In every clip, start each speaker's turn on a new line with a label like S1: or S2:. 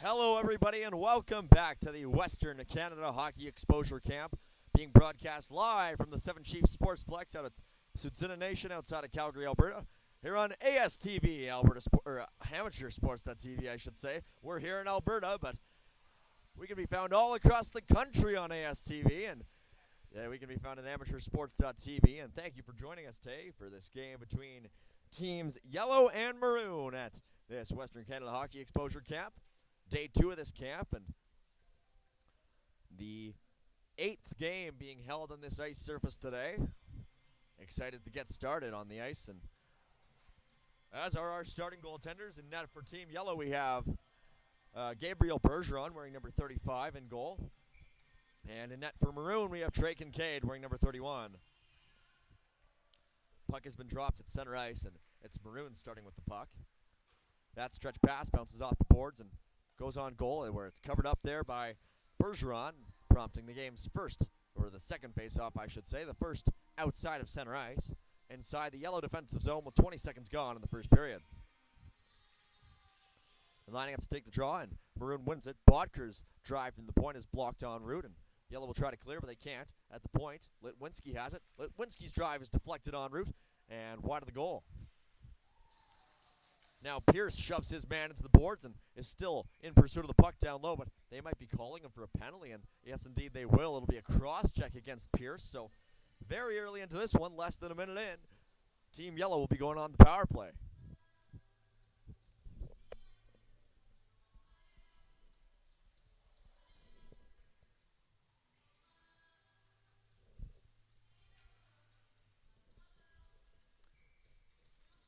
S1: Hello, everybody, and welcome back to the Western Canada Hockey Exposure Camp, being broadcast live from the Seven Chiefs Sportsplex out at Tsuut'ina Nation outside of Calgary, Alberta. Here on ASTV, Amateur Sports.tv, I should say. We're here in Alberta, but we can be found all across the country on ASTV, and we can be found at amateursports.tv. And thank you for joining us today for this game between teams Yellow and Maroon at this Western Canada Hockey Exposure Camp. Day 2 of this camp, and the 8th game being held on this ice surface today. Excited to get started on the ice, and as are our starting goaltenders. In net for Team Yellow, we have Gabriel Bergeron wearing number 35 in goal. And in net for Maroon, we have Trey Kincaid wearing number 31. Puck has been dropped at center ice, and it's Maroon starting with the puck. That stretch pass bounces off the boards and goes on goal, where it's covered up there by Bergeron, prompting the game's first, or the second face-off, I should say, the first outside of center ice, inside the Yellow defensive zone with 20 seconds gone in the first period. And lining up to take the draw, and Maroon wins it. Bodker's drive from the point is blocked en route, and Yellow will try to clear, but they can't. At the point, Litwinski has it. Litwinski's drive is deflected en route, and wide of the goal. Now Pierce shoves his man into the boards and is still in pursuit of the puck down low, but they might be calling him for a penalty, and yes, indeed they will. It'll be a cross-check against Pierce, so very early into this one, less than a minute in, Team Yellow will be going on the power play.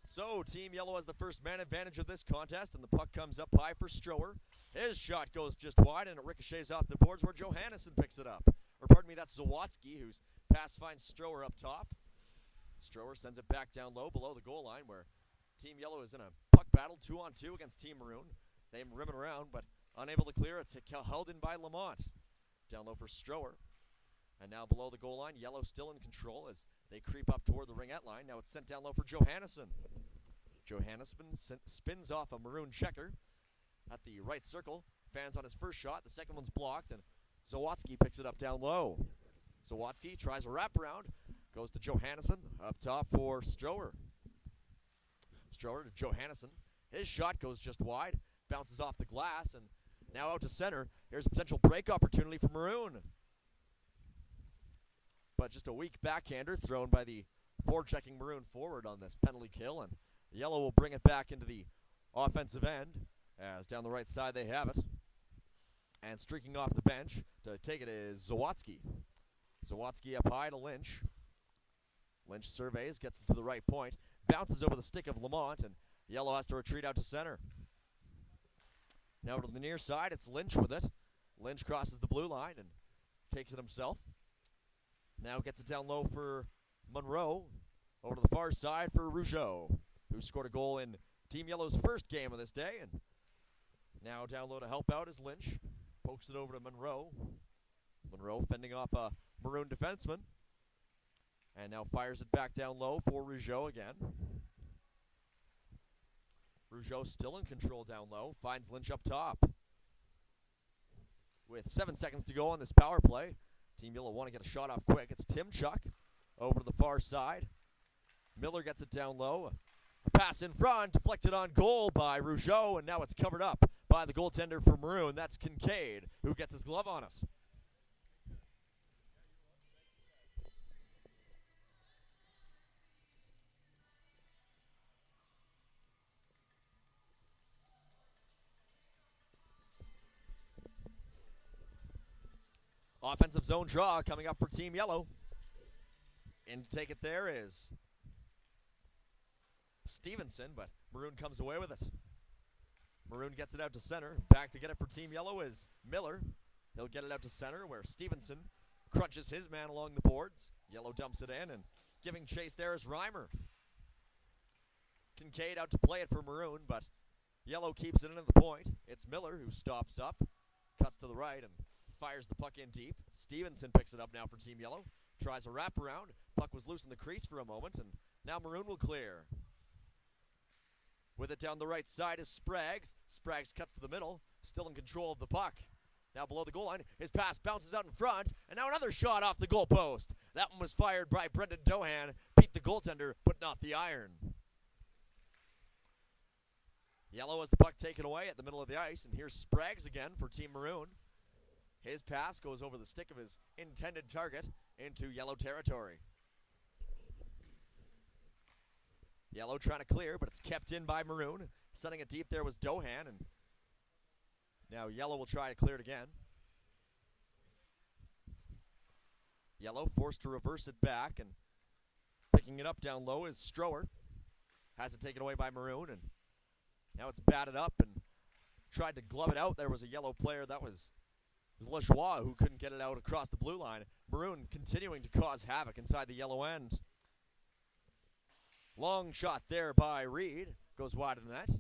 S1: So, Team Yellow has the first man advantage of this contest, and the puck comes up high for Strower. His shot goes just wide, and it ricochets off the boards where Johannesson picks it up. Or pardon me, that's Zawatsky, whose pass finds Strower up top. Strower sends it back down low below the goal line, where Team Yellow is in a puck battle 2-on-2 against Team Maroon. They rim it around, but unable to clear. It's held in by Lamont. Down low for Strower. And now below the goal line, Yellow still in control as they creep up toward the ringette line. Now it's sent down low for Johannesson. Johannesson spins off a Maroon checker at the right circle. Fans on his first shot. The second one's blocked, and Zawatsky picks it up down low. Zawatsky tries a wraparound. Goes to Johannesson. Up top for Strower. Strower to Johannesson. His shot goes just wide. Bounces off the glass, and now out to center. Here's a potential break opportunity for Maroon. But just a weak backhander thrown by the forechecking Maroon forward on this penalty kill, and Yellow will bring it back into the offensive end, as down the right side they have it. And streaking off the bench to take it is Zawatsky. Zawatsky up high to Lynch. Lynch surveys, gets it to the right point, bounces over the stick of Lamont, and Yellow has to retreat out to center. Now to the near side, it's Lynch with it. Lynch crosses the blue line and takes it himself. Now gets it down low for Monroe. Over to the far side for Rougeau, who scored a goal in Team Yellow's first game of this day. And now down low to help out is Lynch. Pokes it over to Monroe. Monroe fending off a Maroon defenseman. And now fires it back down low for Rougeau again. Rougeau still in control down low. Finds Lynch up top. With 7 seconds to go on this power play, Team Yellow want to get a shot off quick. It's Timchuk over to the far side. Miller gets it down low. A pass in front, deflected on goal by Rougeau, and now it's covered up by the goaltender for Maroon. That's Kincaid, who gets his glove on it. Offensive zone draw coming up for Team Yellow. And to take it there is Stevenson, but Maroon comes away with it. Maroon gets it out to center. Back to get it for Team Yellow is Miller. He'll get it out to center, where Stevenson crunches his man along the boards. Yellow dumps it in, and giving chase there is Reimer. Kincaid out to play it for Maroon, but Yellow keeps it in at the point. It's Miller who stops up, cuts to the right, and fires the puck in deep. Stevenson picks it up now for Team Yellow. Tries a wraparound. Puck was loose in the crease for a moment, and now Maroon will clear. With it down the right side is Spraggs. Spraggs cuts to the middle. still in control of the puck. Now below the goal line, his pass bounces out in front, and now another shot off the goalpost. That one was fired by Brendan Dohan, beat the goaltender, but not the iron. Yellow has the puck taken away at the middle of the ice, and here's Spragues again for Team Maroon. His pass goes over the stick of his intended target into Yellow territory. Yellow trying to clear, but it's kept in by Maroon. Sending it deep there was Dohan, and now Yellow will try to clear it again. Yellow forced to reverse it back, and picking it up down low is Strower. Has it taken away by Maroon, and now it's batted up and tried to glove it out. There was a Yellow player, that was Lajoie, who couldn't get it out across the blue line. Maroon continuing to cause havoc inside the Yellow end. Long shot there by Reed. Goes wide of the net.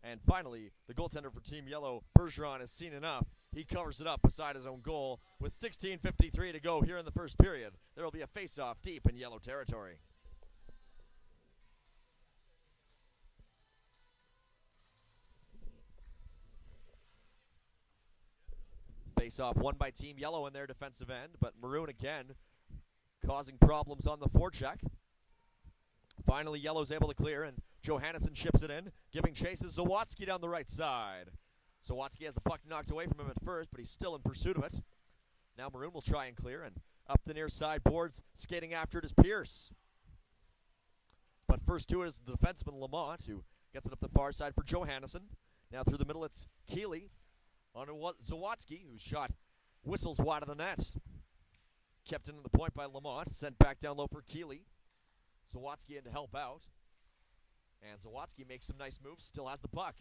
S1: And finally, the goaltender for Team Yellow, Bergeron, has seen enough. He covers it up beside his own goal. With 16:53 to go here in the first period, there will be a face-off deep in Yellow territory. Face-off won by Team Yellow in their defensive end, but Maroon again causing problems on the forecheck. Finally, Yellow's able to clear, and Johannesson ships it in, giving chase to Zawatsky down the right side. Zawatsky has the puck knocked away from him at first, but he's still in pursuit of it. Now Maroon will try and clear, and up the near side boards, skating after it is Pierce. But first to it is the defenseman Lamont, who gets it up the far side for Johannesson. Now through the middle, it's Keeley on Zawatsky, whose shot whistles wide of the net. Kept into the point by Lamont, sent back down low for Keeley. Zawatsky in to help out. And Zawatsky makes some nice moves, still has the puck.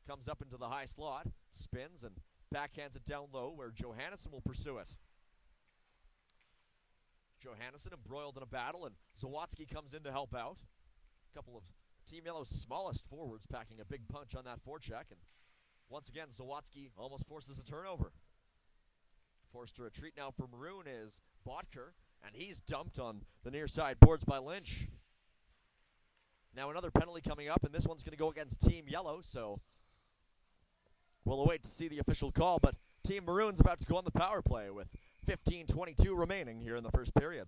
S1: Comes up into the high slot, spins, and backhands it down low where Johannesson will pursue it. Johannesson embroiled in a battle, and Zawatsky comes in to help out. A couple of Team Yellow's smallest forwards packing a big punch on that forecheck, and once again, Zawatsky almost forces a turnover. Forced to retreat now for Maroon is Botker, and he's dumped on the near side boards by Lynch. Now another penalty coming up, and this one's going to go against Team Yellow, so we'll await to see the official call, but Team Maroon's about to go on the power play with 15:22 remaining here in the first period.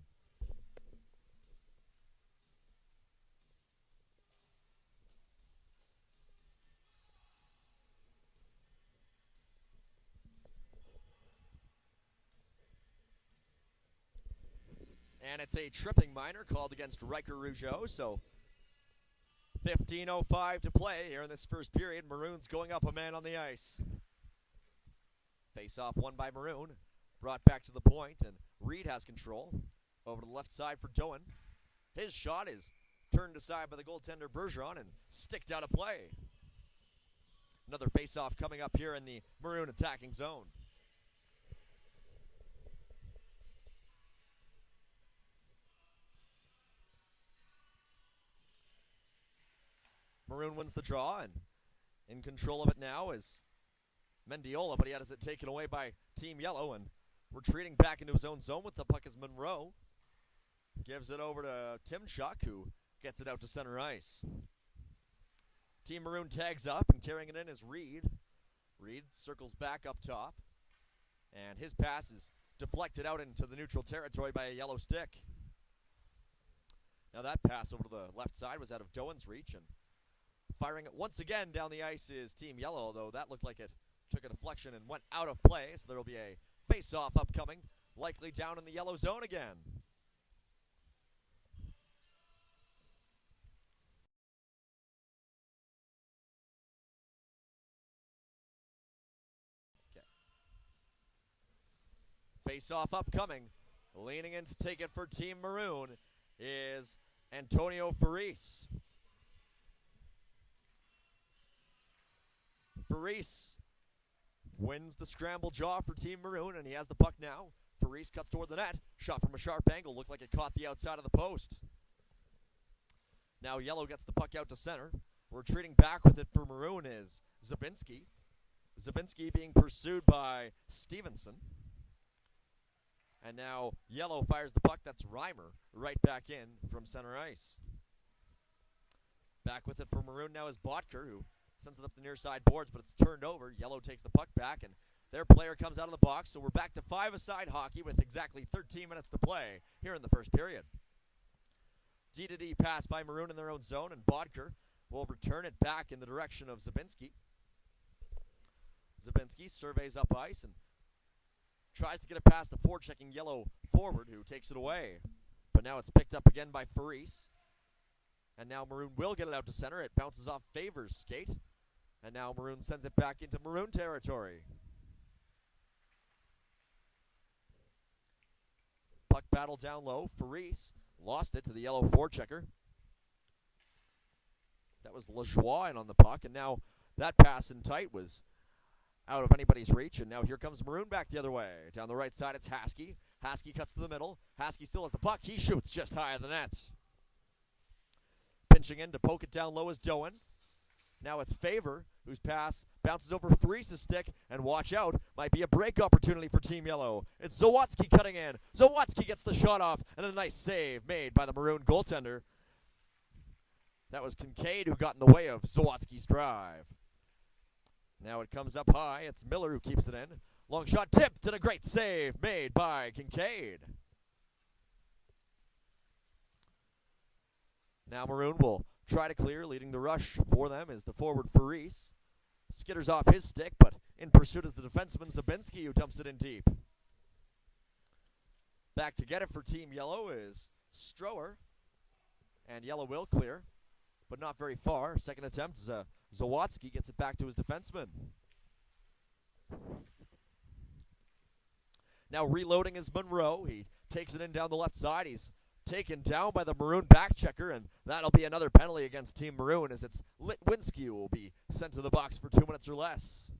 S1: And it's a tripping minor called against Riker Rougeau, so 15:05 to play here in this first period. Maroon's going up a man on the ice. Face-off won by Maroon, brought back to the point, and Reed has control. Over to the left side for Doan. His shot is turned aside by the goaltender Bergeron and sticked out of play. Another face-off coming up here in the Maroon attacking zone. Maroon wins the draw, and in control of it now is Mendiola, but he has it taken away by Team Yellow, and retreating back into his own zone with the puck is Monroe. Gives it over to Timchuk, who gets it out to center ice. Team Maroon tags up, and carrying it in is Reed. Reed circles back up top, and his pass is deflected out into the neutral territory by a Yellow stick. Now that pass over to the left side was out of Doan's reach, and firing it once again down the ice is Team Yellow, though that looked like it took a deflection and went out of play, so there will be a face-off upcoming, likely down in the Yellow zone again. Okay. Face-off upcoming. Leaning in to take it for Team Maroon is Antonio Faris. Faris wins the scramble jaw for Team Maroon, and he has the puck now. Faris cuts toward the net. Shot from a sharp angle. Looked like it caught the outside of the post. Now Yellow gets the puck out to center. Retreating back with it for Maroon is Zabinski. Zabinski being pursued by Stevenson. And now Yellow fires the puck. That's Reimer right back in from center ice. Back with it for Maroon now is Botker, who Sends it up the near side boards, but it's turned over. Yellow takes the puck back, and their player comes out of the box. So we're back to 5-a-side hockey with exactly 13 minutes to play here in the first period. D-to-D pass by Maroon in their own zone, and Bodker will return it back in the direction of Zabinski. Zabinski surveys up ice and tries to get it past the forechecking Yellow forward, who takes it away. But now it's picked up again by Faris. And now Maroon will get it out to center. It bounces off Favors' skate. And now Maroon sends it back into Maroon territory. Puck battle down low. Faris lost it to the Yellow forechecker. That was Lajoie in on the puck. And now that pass in tight was out of anybody's reach. And now here comes Maroon back the other way. Down the right side, it's Haskey. Haskey cuts to the middle. Haskey still has the puck. He shoots just high of the net. Pinching in to poke it down low is Doan. Now it's Favor, whose pass bounces over Faris' stick, and watch out, might be a break opportunity for Team Yellow. It's Zawatsky cutting in. Zawatsky gets the shot off, and a nice save made by the Maroon goaltender. That was Kincaid who got in the way of Zawatsky's drive. Now it comes up high. It's Miller who keeps it in. Long shot tipped, and a great save made by Kincaid. Now Maroon will try to clear. Leading the rush for them is the forward Faris. Skitters off his stick, but in pursuit is the defenseman Zabinski, who dumps it in deep. Back to get it for Team Yellow is Strower. And Yellow will clear, but not very far. Second attempt, Zawatsky gets it back to his defenseman. Now reloading is Monroe. He takes it in down the left side. He's taken down by the Maroon back checker, and that'll be another penalty against Team Maroon, as it's Litwinski who will be sent to the box for 2 minutes or less.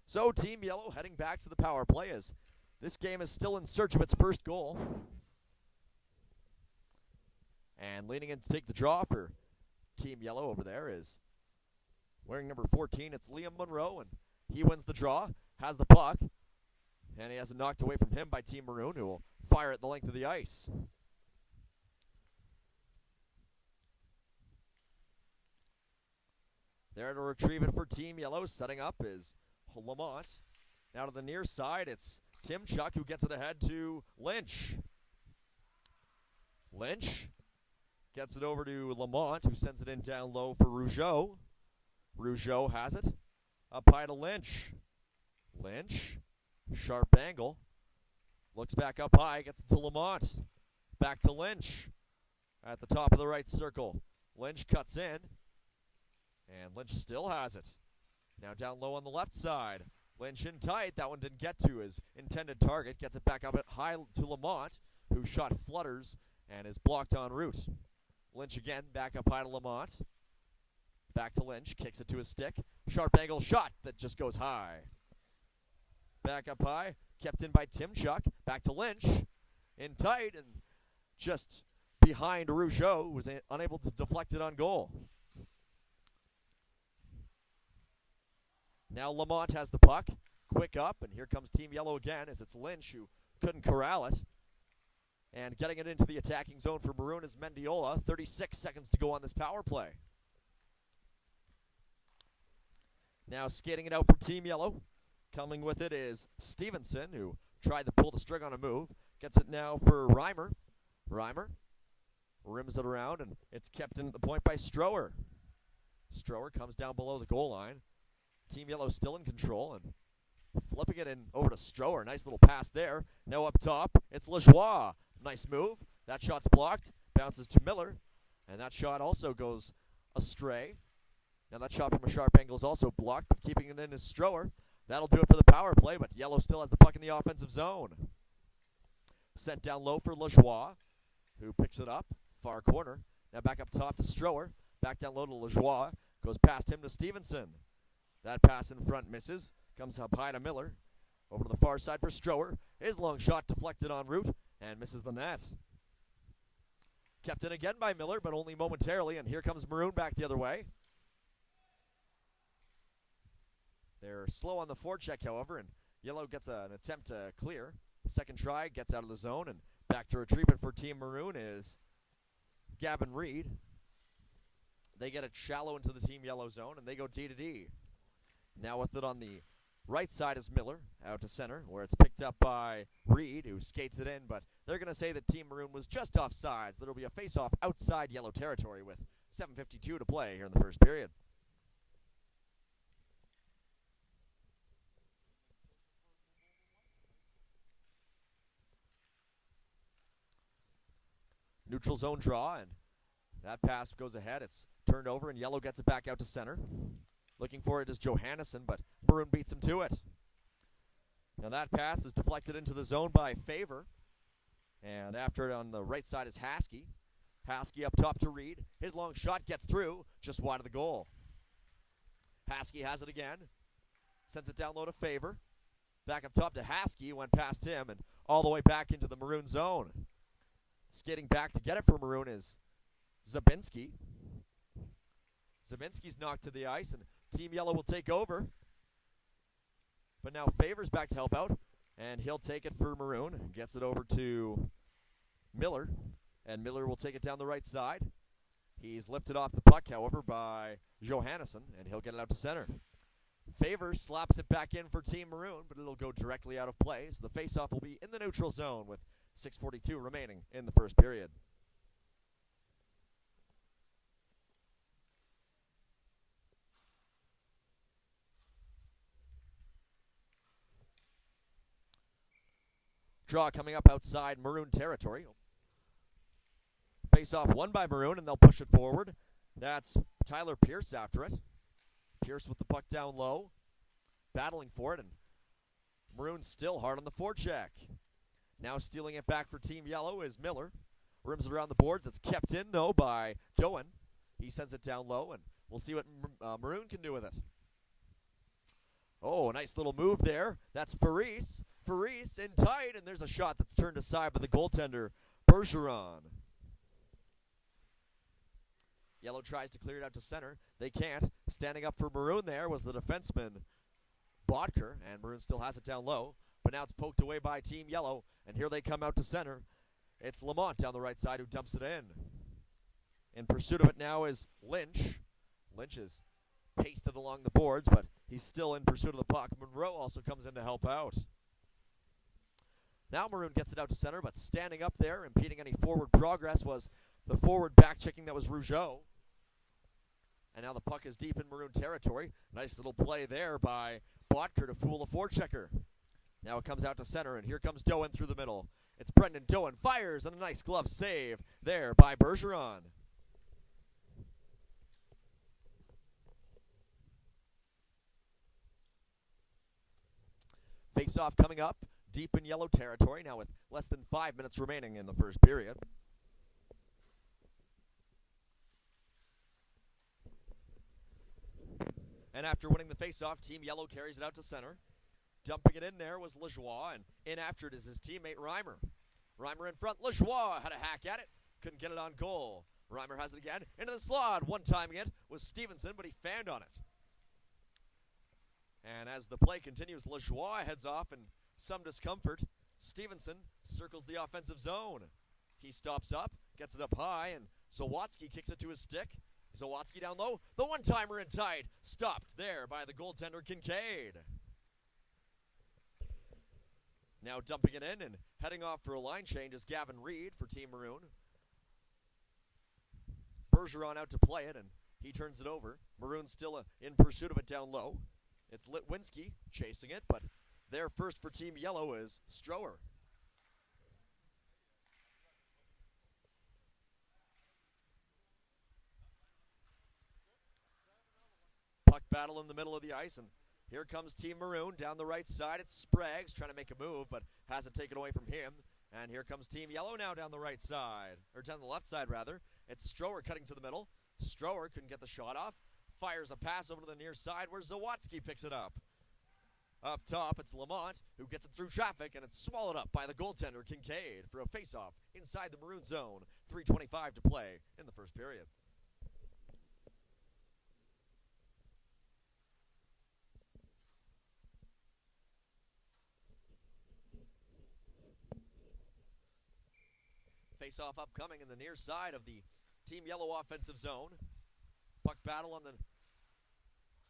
S1: So Team Yellow heading back to the power play, as this game is still in search of its first goal. And leaning in to take the draw for Team Yellow over there is wearing number 14. It's Liam Monroe, and he wins the draw, has the puck, and he has it knocked away from him by Team Maroon, who will fire at the length of the ice. There to retrieve it for Team Yellow. Setting up is Lamont. Now to the near side, it's Timchuk who gets it ahead to Lynch. Lynch gets it over to Lamont, who sends it in down low for Rougeau. Rougeau has it. Up high to Lynch. Lynch, sharp angle. Looks back up high, gets it to Lamont. Back to Lynch. At the top of the right circle. Lynch cuts in. And Lynch still has it. Now down low on the left side. Lynch in tight. That one didn't get to his intended target. Gets it back up at high to Lamont, who shot flutters and is blocked en route. Lynch again, back up high to Lamont. Back to Lynch, kicks it to his stick. Sharp angle shot that just goes high. Back up high, kept in by Timchuk. Back to Lynch, in tight, and just behind Rougeau, who was unable to deflect it on goal. Now Lamont has the puck. Quick up, and here comes Team Yellow again, as it's Lynch who couldn't corral it. And getting it into the attacking zone for Maroon is Mendiola. 36 seconds to go on this power play. Now skating it out for Team Yellow. Coming with it is Stevenson, who tried to pull the string on a move. Gets it now for Reimer. Reimer rims it around, and it's kept in at the point by Strower. Strower comes down below the goal line. Team Yellow still in control, and flipping it in over to Strower. Nice little pass there. Now up top, it's Lajoie. Nice move. That shot's blocked. Bounces to Miller, and that shot also goes astray. Now that shot from a sharp angle is also blocked, but keeping it in is Strower. That'll do it for the power play, but Yellow still has the puck in the offensive zone. Sent down low for Lajoie, who picks it up. Far corner. Now back up top to Strower. Back down low to Lajoie. Goes past him to Stevenson. That pass in front misses. Comes up high to Miller. Over to the far side for Strower. His long shot deflected en route and misses the net. Kept in again by Miller, but only momentarily, and here comes Maroon back the other way. They're slow on the forecheck, however, and Yellow gets an attempt to clear. Second try, gets out of the zone, and Back to retrieve it for Team Maroon is Gavin Reed. They get it shallow into the Team Yellow zone, and they go D to D. Now with it on the right side is Miller, out to center, where it's picked up by Reed, who skates it in, but they're going to say that Team Maroon was just offsides. There will be a face-off outside Yellow territory with 7:52 to play here in the first period. Neutral zone draw, and that pass goes ahead. It's turned over, and Yellow gets it back out to center. Looking for it is Johannesson, but Maroon beats him to it. Now that pass is deflected into the zone by Favor. And after it on the right side is Haskey. Haskey up top to Reed. His long shot gets through, just wide of the goal. Haskey has it again. Sends it down low to Favor. Back up top to Haskey, went past him, and all the way back into the Maroon zone. Skating back to get it for Maroon is Zabinski. Zabinski's knocked to the ice, and Team Yellow will take over. But now Favor's back to help out, and he'll take it for Maroon. Gets it over to Miller, and Miller will take it down the right side. He's lifted off the puck, however, by Johannesson, and he'll get it out to center. Favor slaps it back in for Team Maroon, but it'll go directly out of play, so the faceoff will be in the neutral zone with 6:42 remaining in the first period. Draw coming up outside Maroon territory. Face-off won by Maroon, and they'll push it forward. That's Tyler Pierce after it. Pierce with the puck down low, battling for it, and Maroon still hard on the forecheck. Now stealing it back for Team Yellow is Miller. Rims it around the boards. It's kept in, though, by Doan. He sends it down low, and we'll see what Maroon can do with it. Oh, a nice little move there. That's Faris. Faris in tight, and there's a shot that's turned aside by the goaltender, Bergeron. Yellow tries to clear it out to center. They can't. Standing up for Maroon there was the defenseman, Bodker, and Maroon still has it down low. But now it's poked away by Team Yellow, and here they come out to center. It's Lamont down the right side who dumps it in. In pursuit of it now is Lynch. Lynch is pasted along the boards, but he's still in pursuit of the puck. Monroe also comes in to help out. Now Maroon gets it out to center, but standing up there, impeding any forward progress, was the forward back-checking that was Rougeau. And now the puck is deep in Maroon territory. Nice little play there by Bodker to fool a forechecker. Now it comes out to center, and here comes Doan through the middle. It's Brendan Doan, fires, and a nice glove save there by Bergeron. Face-off coming up, deep in Yellow territory, now with less than 5 minutes remaining in the first period. And after winning the face-off, Team Yellow carries it out to center. Dumping it in there was Lajoie, and in after it is his teammate Reimer. Reimer in front. Lajoie had a hack at it. Couldn't get it on goal. Reimer has it again. Into the slot. One-timing it was Stevenson, but he fanned on it. And as the play continues, Lajoie heads off in some discomfort. Stevenson circles the offensive zone. He stops up, gets it up high, and Zawatsky kicks it to his stick. Zawatsky down low. The one-timer in tight. Stopped there by the goaltender Kincaid. Now dumping it in and heading off for a line change is Gavin Reed for Team Maroon. Bergeron out to play it, and he turns it over. Maroon still in pursuit of it down low. It's Litwinski chasing it, but there first for Team Yellow is Strower. Puck battle in the middle of the ice, and here comes Team Maroon down the right side. It's Spragues trying to make a move, but has it taken away from him. And here comes Team Yellow now down the right side, or down the left side rather. It's Strower cutting to the middle. Strower couldn't get the shot off. Fires a pass over to the near side where Zawatsky picks it up. Up top, it's Lamont who gets it through traffic, and it's swallowed up by the goaltender Kincaid for a face-off inside the Maroon zone. 3:25 to play in the first period. Face-off upcoming in the near side of the Team Yellow offensive zone. Puck battle on the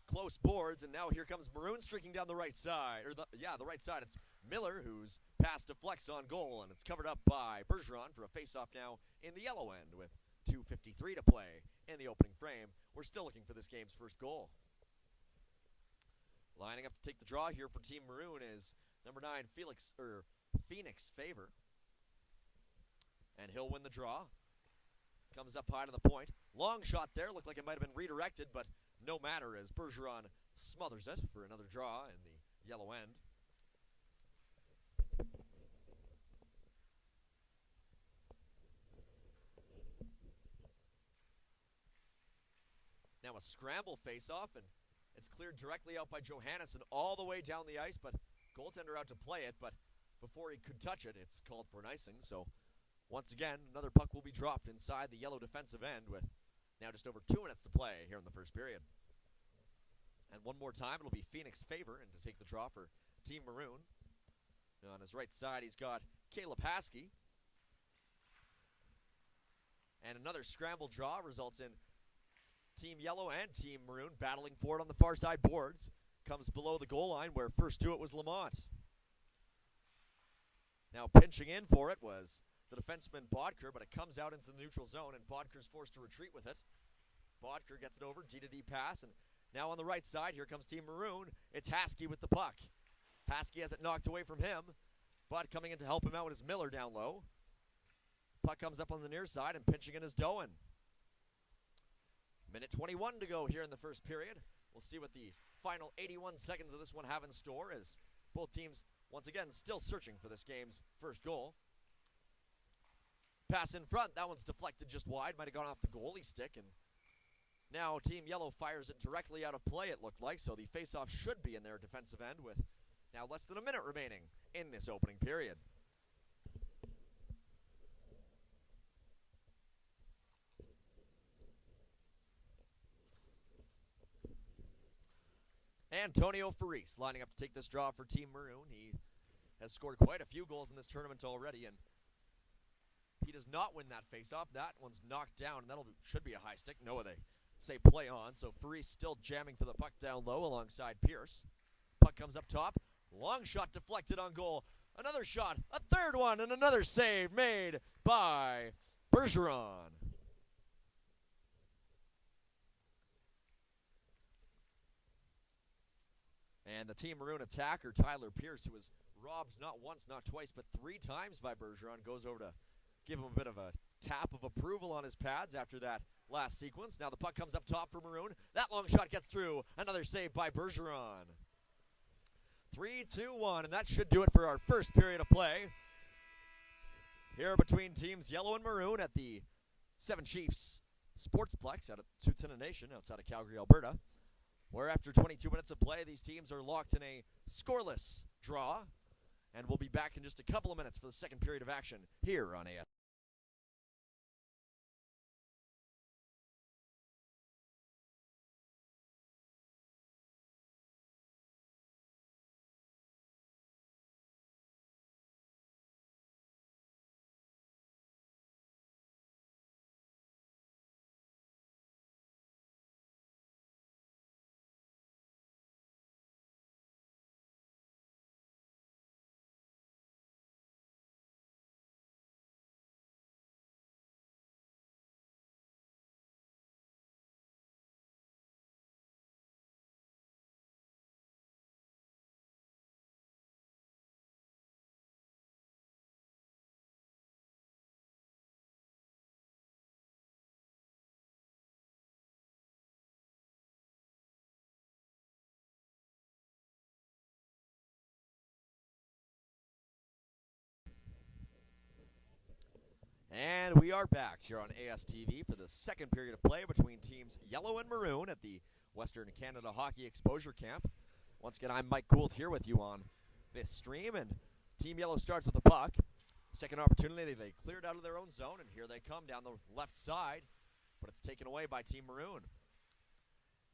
S1: close boards, and now here comes Maroon streaking down the right side. The right side. It's Miller who's passed to Flex on goal, and it's covered up by Bergeron for a face-off now in the yellow end with 2:53 to play in the opening frame. We're still looking for this game's first goal. Lining up to take the draw here for Team Maroon is number 9, Phoenix Favor. And he'll win the draw. Comes up high to the point. Long shot there. Looked like it might have been redirected, but no matter as Bergeron smothers it for another draw in the yellow end. Now a scramble face-off, and it's cleared directly out by Johannesson all the way down the ice, but goaltender out to play it, but before he could touch it, it's called for an icing. So once again, another puck will be dropped inside the yellow defensive end with now just over 2 minutes to play here in the first period. And one more time, it'll be Phoenix Favor and to take the draw for Team Maroon. Now on his right side, he's got Caleb Haskey. And another scramble draw results in Team Yellow and Team Maroon battling for it on the far side boards. Comes below the goal line where first to it was Lamont. Now pinching in for it was the defenseman Bodker, but it comes out into the neutral zone, and Bodker's forced to retreat with it. Bodker gets it over, D-to-D pass, and now on the right side, here comes Team Maroon. It's Haskey with the puck. Haskey has it knocked away from him, but coming in to help him out is Miller down low. Puck comes up on the near side, and pinching in is Doan. Minute 21 to go here in the first period. We'll see what the final 81 seconds of this one have in store as both teams, once again, still searching for this game's first goal. Pass in front. That one's deflected just wide. Might have gone off the goalie stick. And now Team Yellow fires it directly out of play, it looked like. So the faceoff should be in their defensive end with now less than a minute remaining in this opening period. Antonio Faris lining up to take this draw for Team Maroon. He has scored quite a few goals in this tournament already, and he does not win that faceoff. That one's knocked down, and should be a high stick. No, they say play on, so Faris still jamming for the puck down low alongside Pierce. Puck comes up top. Long shot deflected on goal. Another shot, a third one, and another save made by Bergeron. And the Team Maroon attacker, Tyler Pierce, who was robbed not once, not twice, but 3 times by Bergeron, goes over to give him a bit of a tap of approval on his pads after that last sequence. Now the puck comes up top for Maroon. That long shot gets through. Another save by Bergeron. 3-2-1, and that should do it for our first period of play. Here between teams Yellow and Maroon at the Seven Chiefs Sportsplex out at Tsuut'ina Nation outside of Calgary, Alberta, where after 22 minutes of play, these teams are locked in a scoreless draw. And we'll be back in just a couple of minutes for the second period of action here on AS. And we are back here on ASTV for the second period of play between teams Yellow and Maroon at the Western Canada Hockey Exposure Camp. Once again, I'm Mike Gould here with you on this stream, and Team Yellow starts with the puck. Second opportunity, they cleared out of their own zone, and here they come down the left side, but it's taken away by Team Maroon.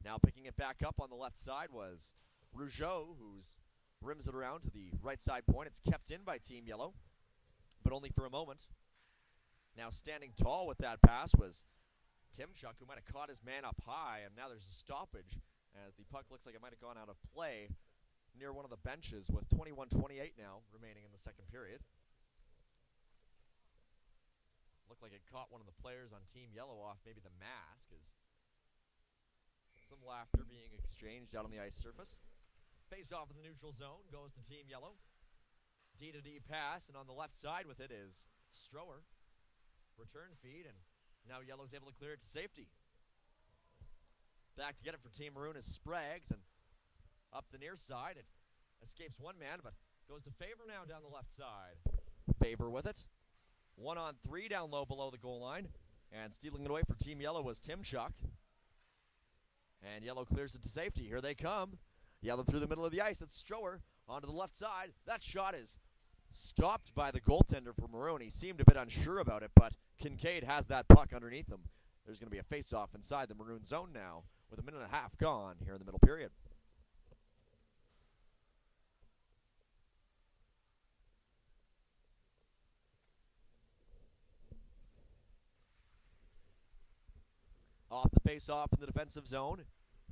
S1: Now picking it back up on the left side was Rougeau, who's rims it around to the right side point. It's kept in by Team Yellow, but only for a moment. Now standing tall with that pass was Tymchuk, who might have caught his man up high, and now there's a stoppage as the puck looks like it might have gone out of play near one of the benches with 21:28 now remaining in the second period. Looked like it caught one of the players on Team Yellow off maybe the mask, as some laughter being exchanged out on the ice surface. Face off in the neutral zone goes to Team Yellow. D-to-D pass, and on the left side with it is Strower. Return feed, and now Yellow's able to clear it to safety. Back to get it for Team Maroon is Spragues, and up the near side, it escapes one man, but goes to Favor now down the left side. Favor with it. 1-on-3 down low below the goal line, and stealing it away for Team Yellow was Tymchuk. And Yellow clears it to safety. Here they come. Yellow through the middle of the ice. It's Strower onto the left side. That shot is stopped by the goaltender for Maroon. He seemed a bit unsure about it, but Kincaid has that puck underneath him. There's going to be a face-off inside the Maroon zone now with a minute and a half gone here in the middle period. Off the face-off in the defensive zone.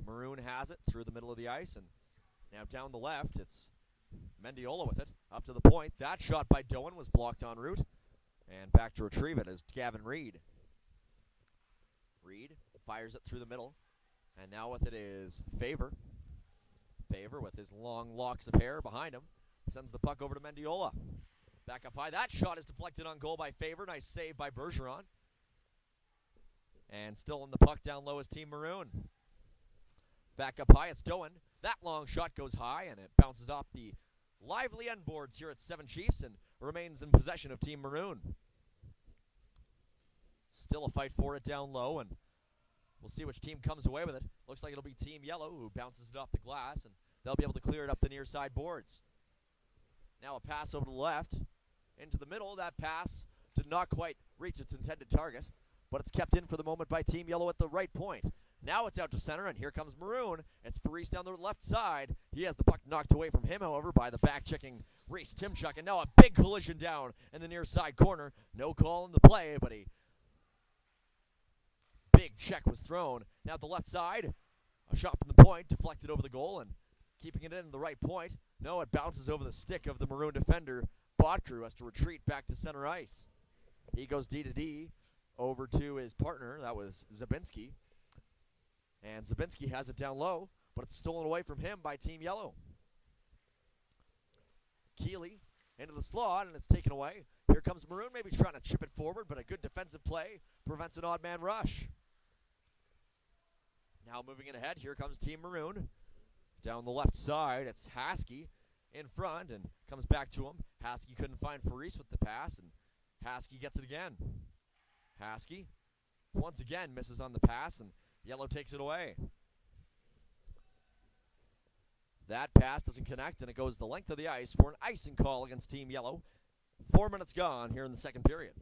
S1: Maroon has it through the middle of the ice, and now down the left, it's Mendiola with it. Up to the point. That shot by Doan was blocked en route. And back to retrieve it is Gavin Reed. Reed fires it through the middle. And now with it is Favor. Favor with his long locks of hair behind him sends the puck over to Mendiola. Back up high. That shot is deflected on goal by Favor. Nice save by Bergeron. And still in the puck down low is Team Maroon. Back up high, it's Doan. That long shot goes high, and it bounces off the lively end boards here at Seven Chiefs and remains in possession of Team Maroon. Still a fight for it down low, and we'll see which team comes away with it. Looks like it'll be Team Yellow, who bounces it off the glass, and they'll be able to clear it up the near side boards. Now a pass over to the left, into the middle. That pass did not quite reach its intended target, but it's kept in for the moment by Team Yellow at the right point. Now it's out to center, and here comes Maroon. It's Faris down the left side. He has the puck knocked away from him, however, by the back-checking Reese Tymchuk. And now a big collision down in the near side corner. No call in the play, but a big check was thrown. Now at the left side, a shot from the point, deflected over the goal, and keeping it in the right point. No, it bounces over the stick of the Maroon defender. Bodker has to retreat back to center ice. He goes D-to-D over to his partner. That was Zabinski. And Zabinski has it down low, but it's stolen away from him by Team Yellow. Keeley into the slot, and it's taken away. Here comes Maroon, maybe trying to chip it forward, but a good defensive play prevents an odd man rush. Now moving it ahead, here comes Team Maroon. Down the left side, it's Haskey in front, and comes back to him. Haskey couldn't find Faris with the pass, and Haskey gets it again. Haskey once again misses on the pass, and Yellow takes it away. That pass doesn't connect, and it goes the length of the ice for an icing call against Team Yellow. 4 minutes gone here in the second period.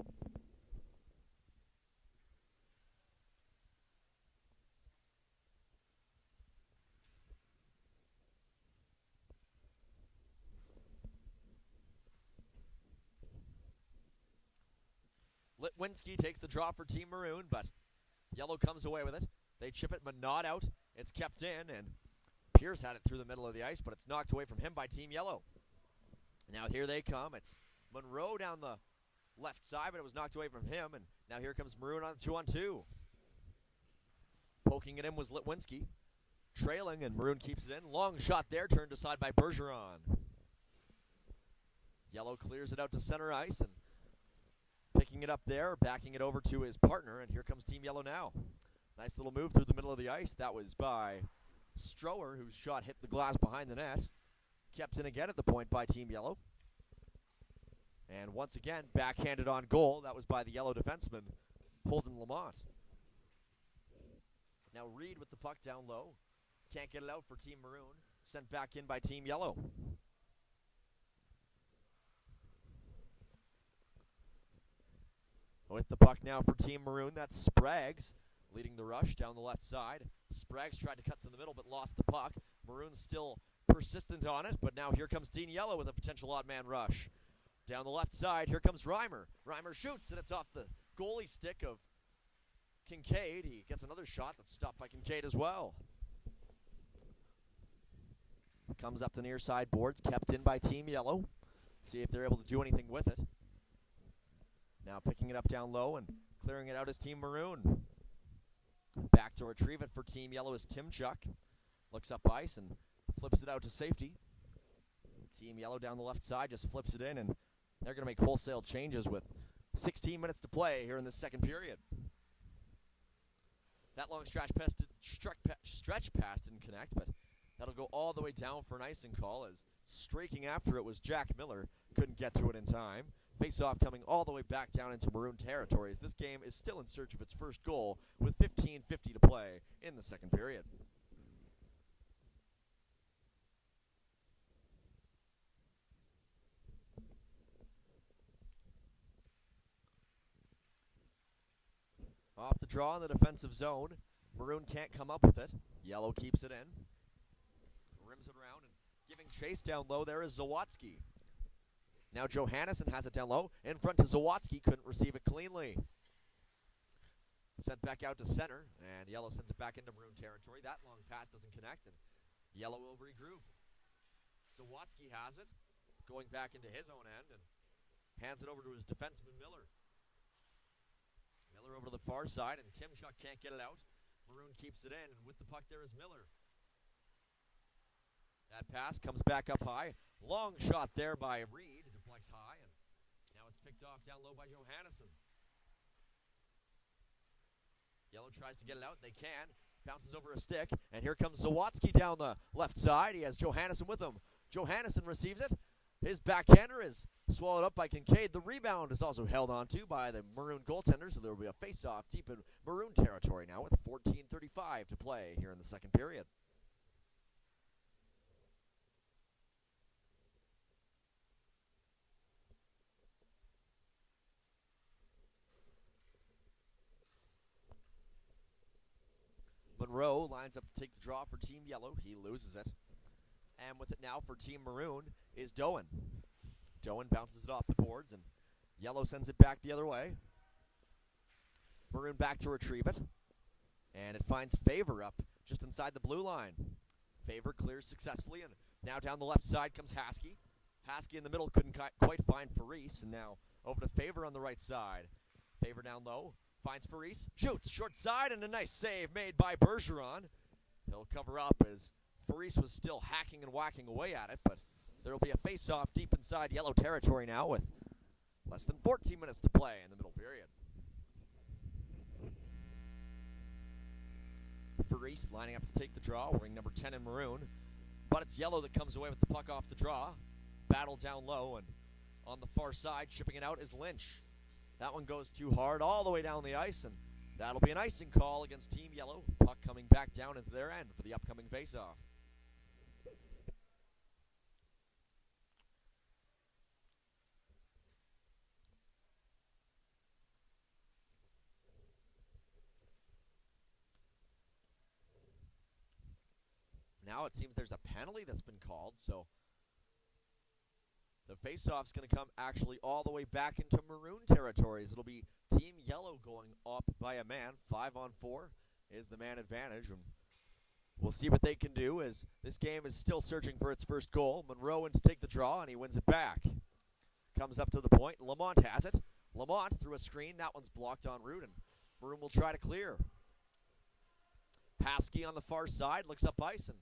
S1: Litwinski takes the draw for Team Maroon, but Yellow comes away with it. They chip it, but not out. It's kept in, and Pierce had it through the middle of the ice, but it's knocked away from him by Team Yellow. Now here they come. It's Monroe down the left side, but it was knocked away from him, and now here comes Maroon on 2-on-2. Poking it in was Litwinski. Trailing, and Maroon keeps it in. Long shot there, turned aside by Bergeron. Yellow clears it out to center ice, and picking it up there, backing it over to his partner, and here comes Team Yellow now. Nice little move through the middle of the ice. That was by Strower, whose shot hit the glass behind the net. Kept in again at the point by Team Yellow. And once again, backhanded on goal. That was by the Yellow defenseman, Holden Lamont. Now Reed with the puck down low. Can't get it out for Team Maroon. Sent back in by Team Yellow. With the puck now for Team Maroon, that's Spragues leading the rush down the left side. Spragues tried to cut to the middle but lost the puck. Maroon's still persistent on it, but now here comes Team Yellow with a potential odd man rush. Down the left side, here comes Reimer. Reimer shoots, and it's off the goalie stick of Kincaid. He gets another shot that's stopped by Kincaid as well. Comes up the near side boards, kept in by Team Yellow. See if they're able to do anything with it. Now picking it up down low and clearing it out is Team Maroon. Back to retrieve it for Team Yellow is Timchuk. Looks up ice and flips it out to safety. Team Yellow down the left side just flips it in, and they're going to make wholesale changes with 16 minutes to play here in the second period. That long stretch pass didn't connect, but that'll go all the way down for an icing call as streaking after it was Jack Miller. Couldn't get to it in time. Face-off coming all the way back down into Maroon territory as this game is still in search of its first goal with 15:50 to play in the second period. Off the draw in the defensive zone. Maroon can't come up with it. Yellow keeps it in. Rims it around and giving chase down low there is Zawatsky. Now Johannesson has it down low. In front to Zawatsky. Couldn't receive it cleanly. Sent back out to center. And Yellow sends it back into Maroon territory. That long pass doesn't connect. And Yellow will regroup. Zawatsky has it. Going back into his own end. And hands it over to his defenseman Miller. Miller over to the far side. And Timchuk can't get it out. Maroon keeps it in. And with the puck there is Miller. That pass comes back up high. Long shot there by Reed. Deflects high, and now it's picked off down low by Johannesson. Yellow tries to get it out. They can. Bounces over a stick, and here comes Zawatsky down the left side. He has Johannesson with him. Johannesson receives it. His backhander is swallowed up by Kincaid. The rebound is also held onto by the Maroon goaltender, so there will be a face-off deep in Maroon territory now with 14:35 to play here in the second period. Monroe lines up to take the draw for Team Yellow. He loses it. And with it now for Team Maroon is Doan. Doan bounces it off the boards, and Yellow sends it back the other way. Maroon back to retrieve it. And it finds Favor up just inside the blue line. Favor clears successfully, and now down the left side comes Haskey. Haskey in the middle couldn't quite find Faris, and now over to Favor on the right side. Favor down low. Finds Faris, shoots, short side, and a nice save made by Bergeron. He'll cover up as Faris was still hacking and whacking away at it, but there will be a face-off deep inside Yellow territory now with less than 14 minutes to play in the middle period. Faris lining up to take the draw, wearing number 10 in Maroon, but it's Yellow that comes away with the puck off the draw. Battle down low, and on the far side, shipping it out is Lynch. That one goes too hard all the way down the ice, and that'll be an icing call against Team Yellow. Puck coming back down into their end for the upcoming faceoff. Now it seems there's a penalty that's been called, so the faceoff's going to come actually all the way back into Maroon territories. It'll be Team Yellow going up by a man. 5-on-4 is the man advantage. And we'll see what they can do as this game is still searching for its first goal. Monroe in to take the draw, and he wins it back. Comes up to the point. Lamont has it. Lamont through a screen. That one's blocked en route, and Maroon will try to clear. Haskey on the far side looks up ice and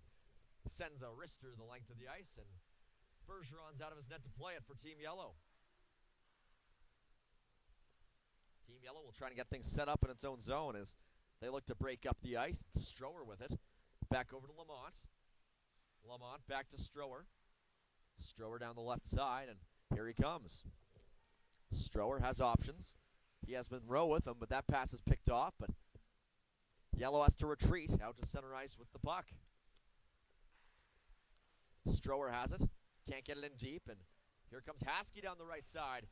S1: sends a wrister the length of the ice, and Bergeron's out of his net to play it for Team Yellow. Team Yellow will try to get things set up in its own zone as they look to break up the ice. It's Strower with it. Back over to Lamont. Lamont back to Strower. Strower down the left side, and here he comes. Strower has options. He has Monroe with him, but that pass is picked off. But Yellow has to retreat out to center ice with the puck. Strower has it. Can't get it in deep, and here comes Haskey down the right side.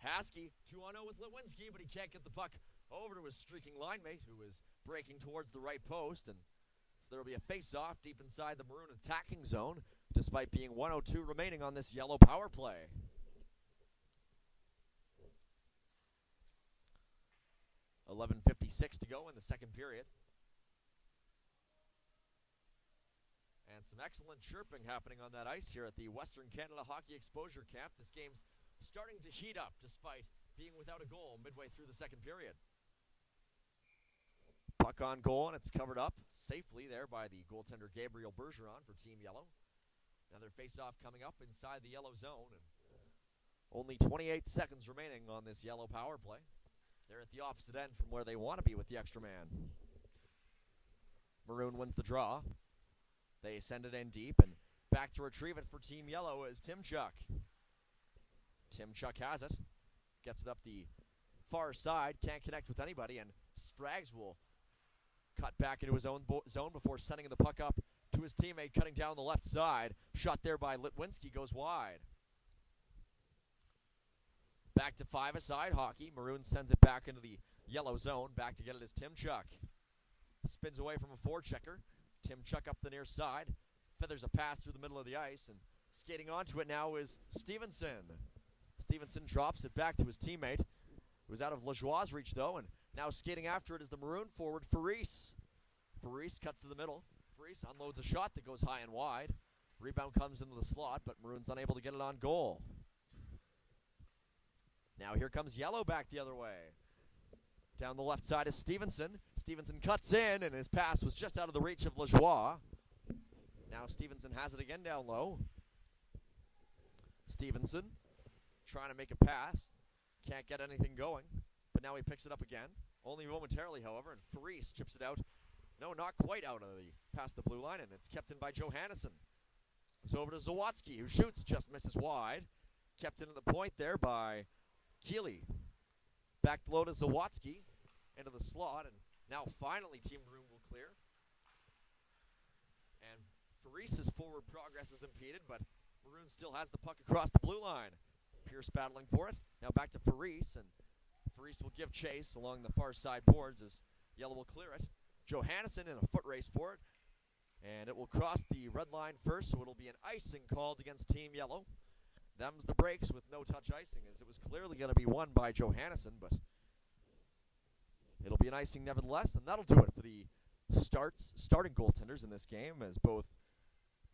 S1: Haskey 2-on-0 with Lewinsky, but he can't get the puck over to his streaking line mate, who is breaking towards the right post, and so there will be a face-off deep inside the Maroon attacking zone, despite being 1:02 remaining on this Yellow power play. 11:56 to go in the second period. And some excellent chirping happening on that ice here at the Western Canada Hockey Exposure Camp. This game's starting to heat up despite being without a goal midway through the second period. Puck on goal, and it's covered up safely there by the goaltender Gabriel Bergeron for Team Yellow. Another face-off coming up inside the yellow zone, and only 28 seconds remaining on this yellow power play. They're at the opposite end from where they want to be with the extra man. Maroon wins the draw. They send it in deep, and back to retrieve it for Team Yellow is Tymchuk. Tymchuk has it. Gets it up the far side. Can't connect with anybody, and Spraggs will cut back into his own zone before sending the puck up to his teammate, cutting down the left side. Shot there by Litwinski goes wide. Back to five-a-side hockey. Maroon sends it back into the yellow zone. Back to get it is Tymchuk. Spins away from a forechecker. Tymchuk up the near side. Feathers a pass through the middle of the ice, and skating onto it now is Stevenson. Stevenson drops it back to his teammate. It was out of Lajoie's reach, though, and now skating after it is the Maroon forward, Faris. Faris cuts to the middle. Faris unloads a shot that goes high and wide. Rebound comes into the slot, but Maroon's unable to get it on goal. Now here comes Yellow back the other way. Down the left side is Stevenson. Stevenson cuts in, and his pass was just out of the reach of Lajoie. Now Stevenson has it again down low. Stevenson trying to make a pass. Can't get anything going, but now he picks it up again. Only momentarily, however, and Faris chips it out. No, not quite out of past the blue line, and it's kept in by Johannesson. It's over to Zawatsky, who shoots, just misses wide. Kept in at the point there by Keeley. Back low to Zawatsky, into the slot, and now finally Team Maroon will clear. And Faris's forward progress is impeded, but Maroon still has the puck across the blue line. Pierce battling for it. Now back to Faris, and Faris will give chase along the far side boards as Yellow will clear it. Johannesson in a foot race for it, and it will cross the red line first, so it'll be an icing called against Team Yellow. Them's the breaks with no-touch icing, as it was clearly going to be won by Johannesson, but it'll be an icing nevertheless, and that'll do it for the starting goaltenders in this game, as both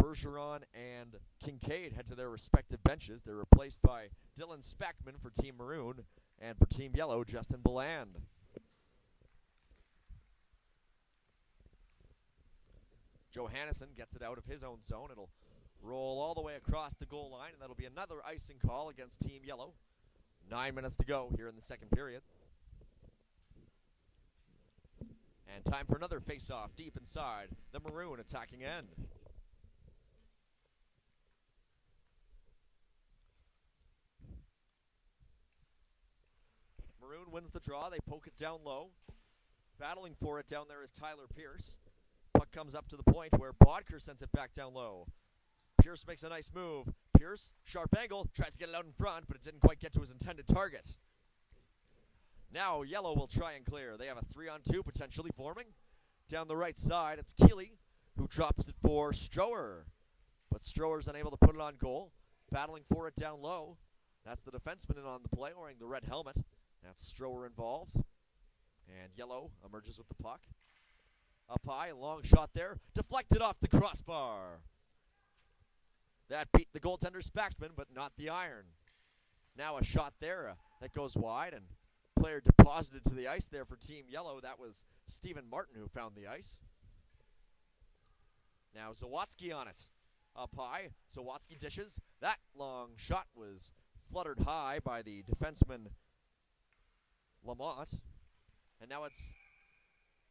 S1: Bergeron and Kincaid head to their respective benches. They're replaced by Dylan Speckman for Team Maroon, and for Team Yellow, Justin Beland. Johannesson gets it out of his own zone. It'll roll all the way across the goal line, and that'll be another icing call against Team Yellow. 9 minutes to go here in the second period. And time for another face-off deep inside the Maroon attacking end. Maroon wins the draw. They poke it down low. Battling for it down there is Tyler Pierce. Puck comes up to the point where Bodker sends it back down low. Pierce makes a nice move. Pierce, sharp angle, tries to get it out in front, but it didn't quite get to his intended target. Now Yellow will try and clear. They have a 3-on-2 potentially forming. Down the right side, it's Keeley, who drops it for Strower. But Strower's unable to put it on goal. Battling for it down low. That's the defenseman in on the play, wearing the red helmet. That's Strower involved. And Yellow emerges with the puck. Up high, a long shot there. Deflected off the crossbar. That beat the goaltender Spackman, but not the iron. Now a shot there that goes wide, and player deposited to the ice there for Team Yellow. That was Stephen Martin who found the ice. Now Zawatsky on it. Up high, Zawatsky dishes. That long shot was fluttered high by the defenseman Lamont. And now it's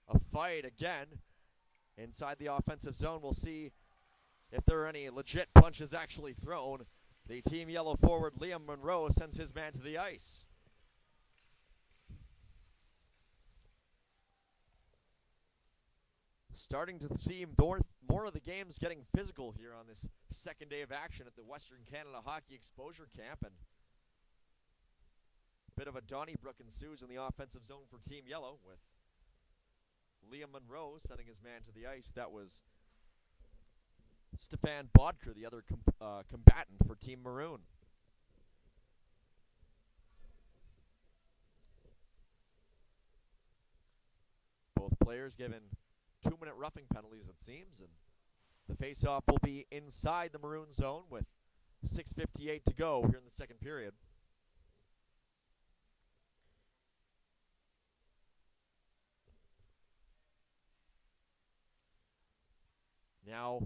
S1: a fight again inside the offensive zone. We'll see if there are any legit punches actually thrown. The Team Yellow forward, Liam Monroe, sends his man to the ice. Starting to see more of the games getting physical here on this second day of action at the Western Canada Hockey Exposure Camp. And a bit of a Donnybrook ensues in the offensive zone for Team Yellow, with Liam Monroe sending his man to the ice. That was Stefan Bodker, the other combatant for Team Maroon. players given 2-minute roughing penalties, it seems, and the face-off will be inside the Maroon zone with 6:58 to go here in the second period. Now,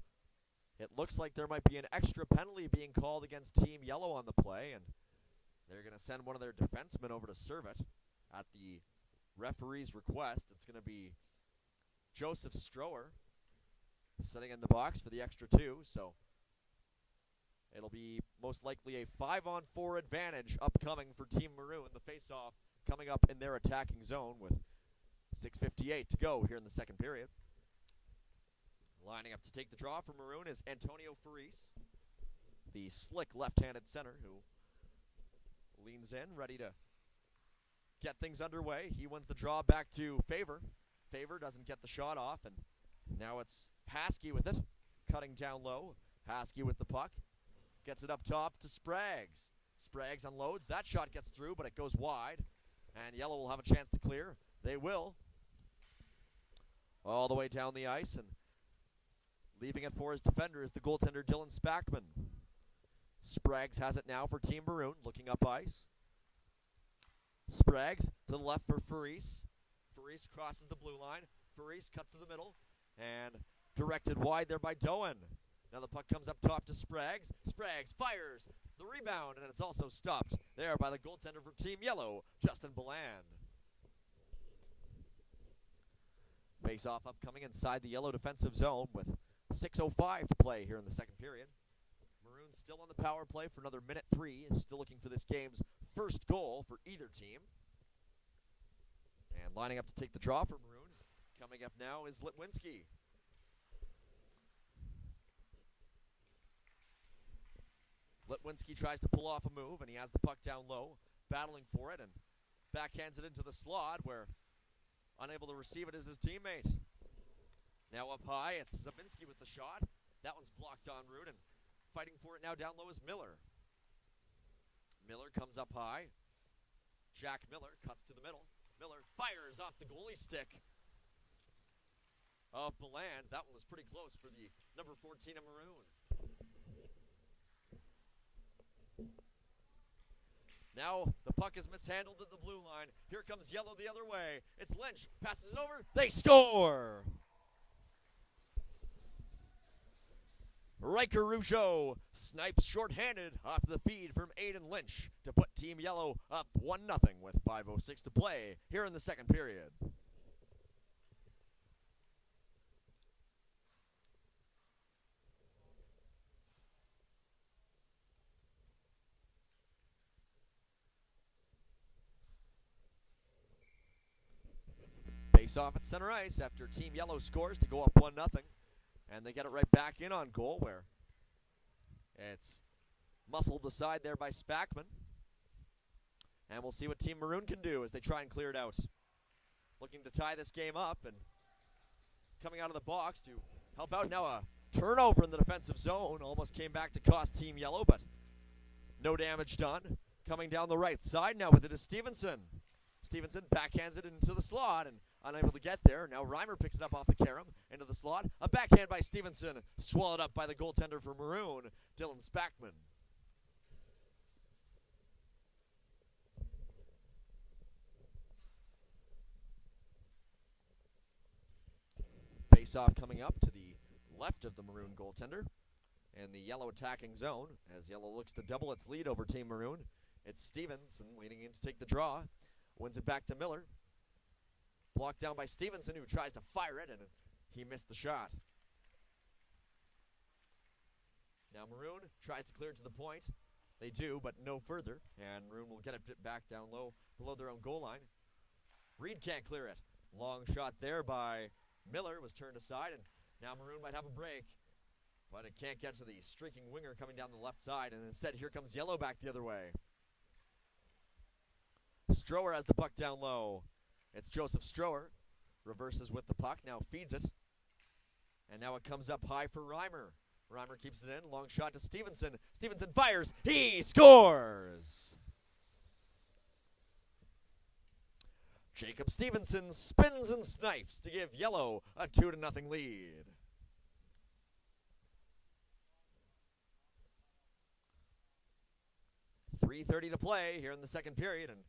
S1: it looks like there might be an extra penalty being called against Team Yellow on the play, and they're going to send one of their defensemen over to serve it at the referee's request. It's going to be Joseph Strower sitting in the box for the extra 2, so it'll be most likely a 5-on-4 advantage upcoming for Team Maroon. The face-off coming up in their attacking zone with 6:58 to go here in the second period. Lining up to take the draw for Maroon is Antonio Faris, the slick left-handed center who leans in, ready to get things underway. He wins the draw back to Favor. Favor doesn't get the shot off, and now it's Haskey with it, cutting down low. Haskey with the puck. Gets it up top to Spraggs. Spraggs unloads. That shot gets through, but it goes wide. And Yellow will have a chance to clear. They will. All the way down the ice, and leaving it for his defender is the goaltender Dylan Spackman. Spraggs has it now for Team Maroon, looking up ice. Spraggs to the left for Faris. Faris crosses the blue line. Faris cuts to the middle, and directed wide there by Doan. Now the puck comes up top to Spraggs. Spraggs fires the rebound, and it's also stopped there by the goaltender for Team Yellow, Justin Beland. Face-off upcoming inside the Yellow defensive zone with 6:05 to play here in the second period. Maroon still on the power play for another minute 3. Is still looking for this game's first goal for either team. And lining up to take the draw for Maroon, coming up now is Litwinski. Litwinski tries to pull off a move, and he has the puck down low, battling for it, and backhands it into the slot, where unable to receive it is his teammate. Now up high, it's Zabinski with the shot. That one's blocked en route, and fighting for it now down low is Miller. Miller comes up high. Jack Miller cuts to the middle. Miller fires off the goalie stick of Beland. That one was pretty close for the number 14 of Maroon. Now the puck is mishandled at the blue line. Here comes Yellow the other way. It's Lynch. Passes it over. They score! Riker Rougeau snipes shorthanded off the feed from Aiden Lynch to put Team Yellow up 1-0 with 5:06 to play here in the second period. Face off at center ice after Team Yellow scores to go up 1-0. And they get it right back in on goal, where it's muscled aside there by Spackman. And we'll see what Team Maroon can do as they try and clear it out. Looking to tie this game up, and coming out of the box to help out now, a turnover in the defensive zone. Almost came back to cost Team Yellow, but no damage done. Coming down the right side now with it is Stevenson. Stevenson backhands it into the slot and unable to get there. Now Reimer picks it up off the carom into the slot. A backhand by Stevenson, swallowed up by the goaltender for Maroon, Dylan Spackman. Face-off coming up to the left of the Maroon goaltender in the Yellow attacking zone as Yellow looks to double its lead over Team Maroon. It's Stevenson leaning in to take the draw. Wins it back to Miller. Blocked down by Stevenson, who tries to fire it, and he missed the shot. Now Maroon tries to clear it to the point. They do, but no further, and Maroon will get it back down low below their own goal line. Reed can't clear it. Long shot there by Miller was turned aside, and now Maroon might have a break, but it can't get to the streaking winger coming down the left side, and instead here comes Yellow back the other way. Strower has the puck down low. It's Joseph Strower. Reverses with the puck, now feeds it. And now it comes up high for Reimer. Reimer keeps it in. Long shot to Stevenson. Stevenson fires. He scores! Jacob Stevenson spins and snipes to give Yellow a 2-0 lead. .3:30 to play here in the second period, and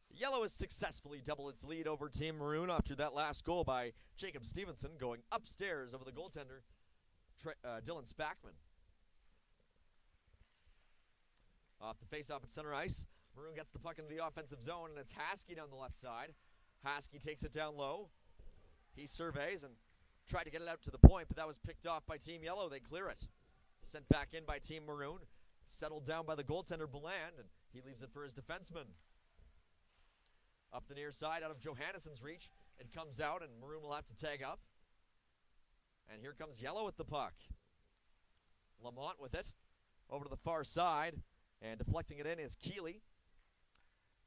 S1: Yellow has successfully doubled its lead over Team Maroon after that last goal by Jacob Stevenson going upstairs over the goaltender, Dylan Spackman. Off the face-off at center ice, Maroon gets the puck into the offensive zone, and it's Haskey down the left side. Haskey takes it down low. He surveys and tried to get it out to the point, but that was picked off by Team Yellow. They clear it. Sent back in by Team Maroon. Settled down by the goaltender, Beland, and he leaves it for his defenseman. Up the near side, out of Johannesson's reach. It comes out, and Maroon will have to tag up. And here comes Yellow with the puck. Lamont with it. Over to the far side, and deflecting it in is Keeley.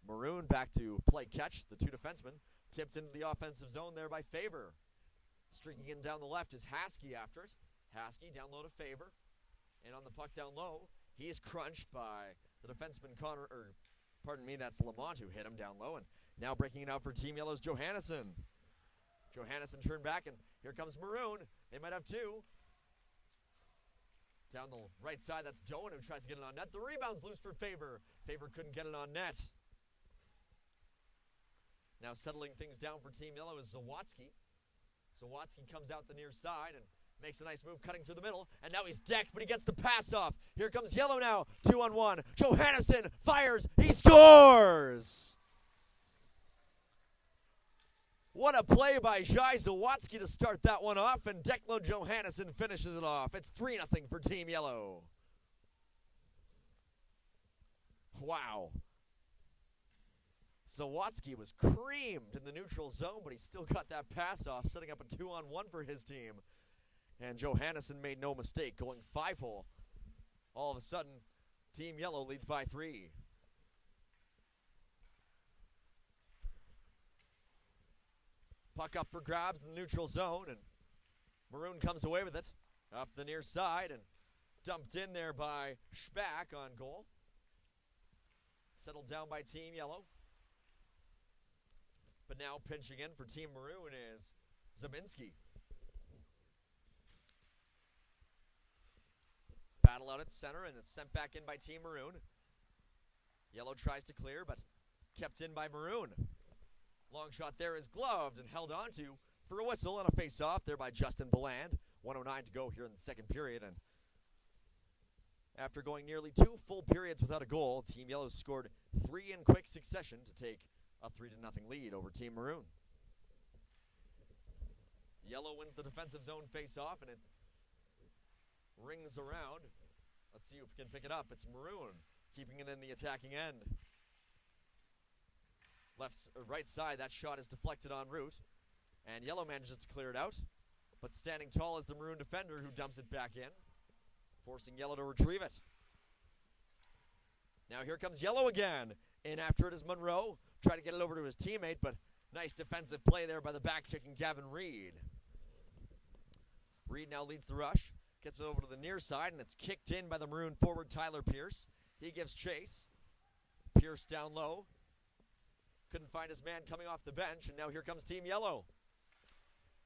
S1: Maroon back to play catch, the two defensemen. Tipped into the offensive zone there by Faber. Streaking in down the left is Haskey after it. Haskey down low to Faber. And on the puck down low, he's crunched by the defenseman that's Lamont who hit him down low. And now breaking it out for Team Yellow's Johannesson. Johannesson turned back, and here comes Maroon. They might have two. Down the right side, that's Doan who tries to get it on net. The rebound's loose for Faber. Faber couldn't get it on net. Now settling things down for Team Yellow is Zawatsky. Zawatsky comes out the near side and makes a nice move cutting through the middle. And now he's decked, but he gets the pass off. Here comes Yellow now, 2-on-1. Johannesson fires, he scores! What a play by Jai Zawatsky to start that one off, and Declan Johannesson finishes it off. It's 3-0 for Team Yellow. Wow. Zawatsky was creamed in the neutral zone, but he still got that pass off, setting up a 2-on-1 for his team. And Johannesson made no mistake, going 5-hole. All of a sudden, Team Yellow leads by 3. Puck up for grabs in the neutral zone, and Maroon comes away with it. Up the near side, and dumped in there by Spack on goal. Settled down by Team Yellow. But now pinching in for Team Maroon is Zabinski. Battle out at center, and it's sent back in by Team Maroon. Yellow tries to clear, but kept in by Maroon. Long shot there is gloved and held onto for a whistle and a face-off there by Justin Beland. 1:09 to go here in the second period, and after going nearly 2 full periods without a goal, Team Yellow scored 3 in quick succession to take a 3-0 lead over Team Maroon. Yellow wins the defensive zone face-off, and it rings around. Let's see if we can pick it up. It's Maroon keeping it in the attacking end. Right side, that shot is deflected en route, and Yellow manages to clear it out, but standing tall is the Maroon defender who dumps it back in, forcing Yellow to retrieve it. Now here comes Yellow again. In after it is Monroe. Try to get it over to his teammate, but nice defensive play there by the back-checking Gavin Reed. Reed now leads the rush, gets it over to the near side, and it's kicked in by the Maroon forward Tyler Pierce. He gives chase. Pierce down low. Couldn't find his man coming off the bench, and now here comes Team Yellow.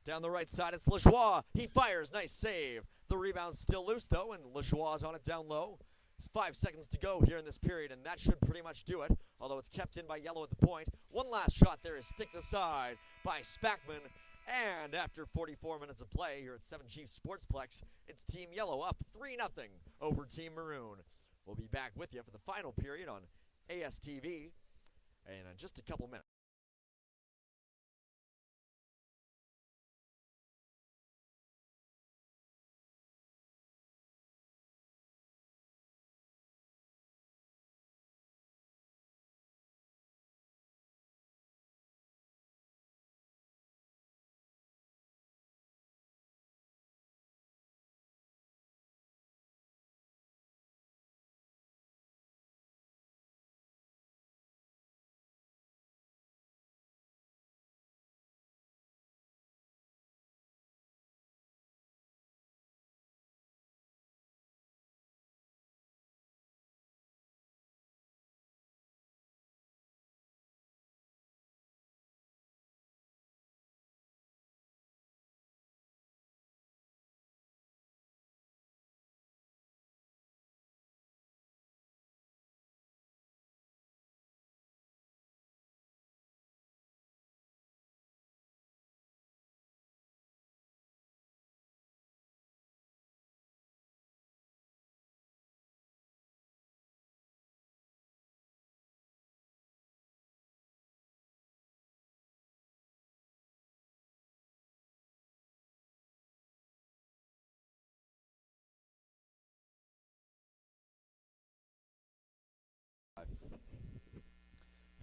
S1: Down the right side, it's Lajoie. He fires, nice save. The rebound's still loose, though, and Lajoie's on it down low. It's 5 seconds to go here in this period, and that should pretty much do it, although it's kept in by Yellow at the point. One last shot there is sticked aside by Spackman, and after 44 minutes of play here at 7 Chiefs Sportsplex, it's Team Yellow up 3-0 over Team Maroon. We'll be back with you for the final period on ASTV in just a couple minutes.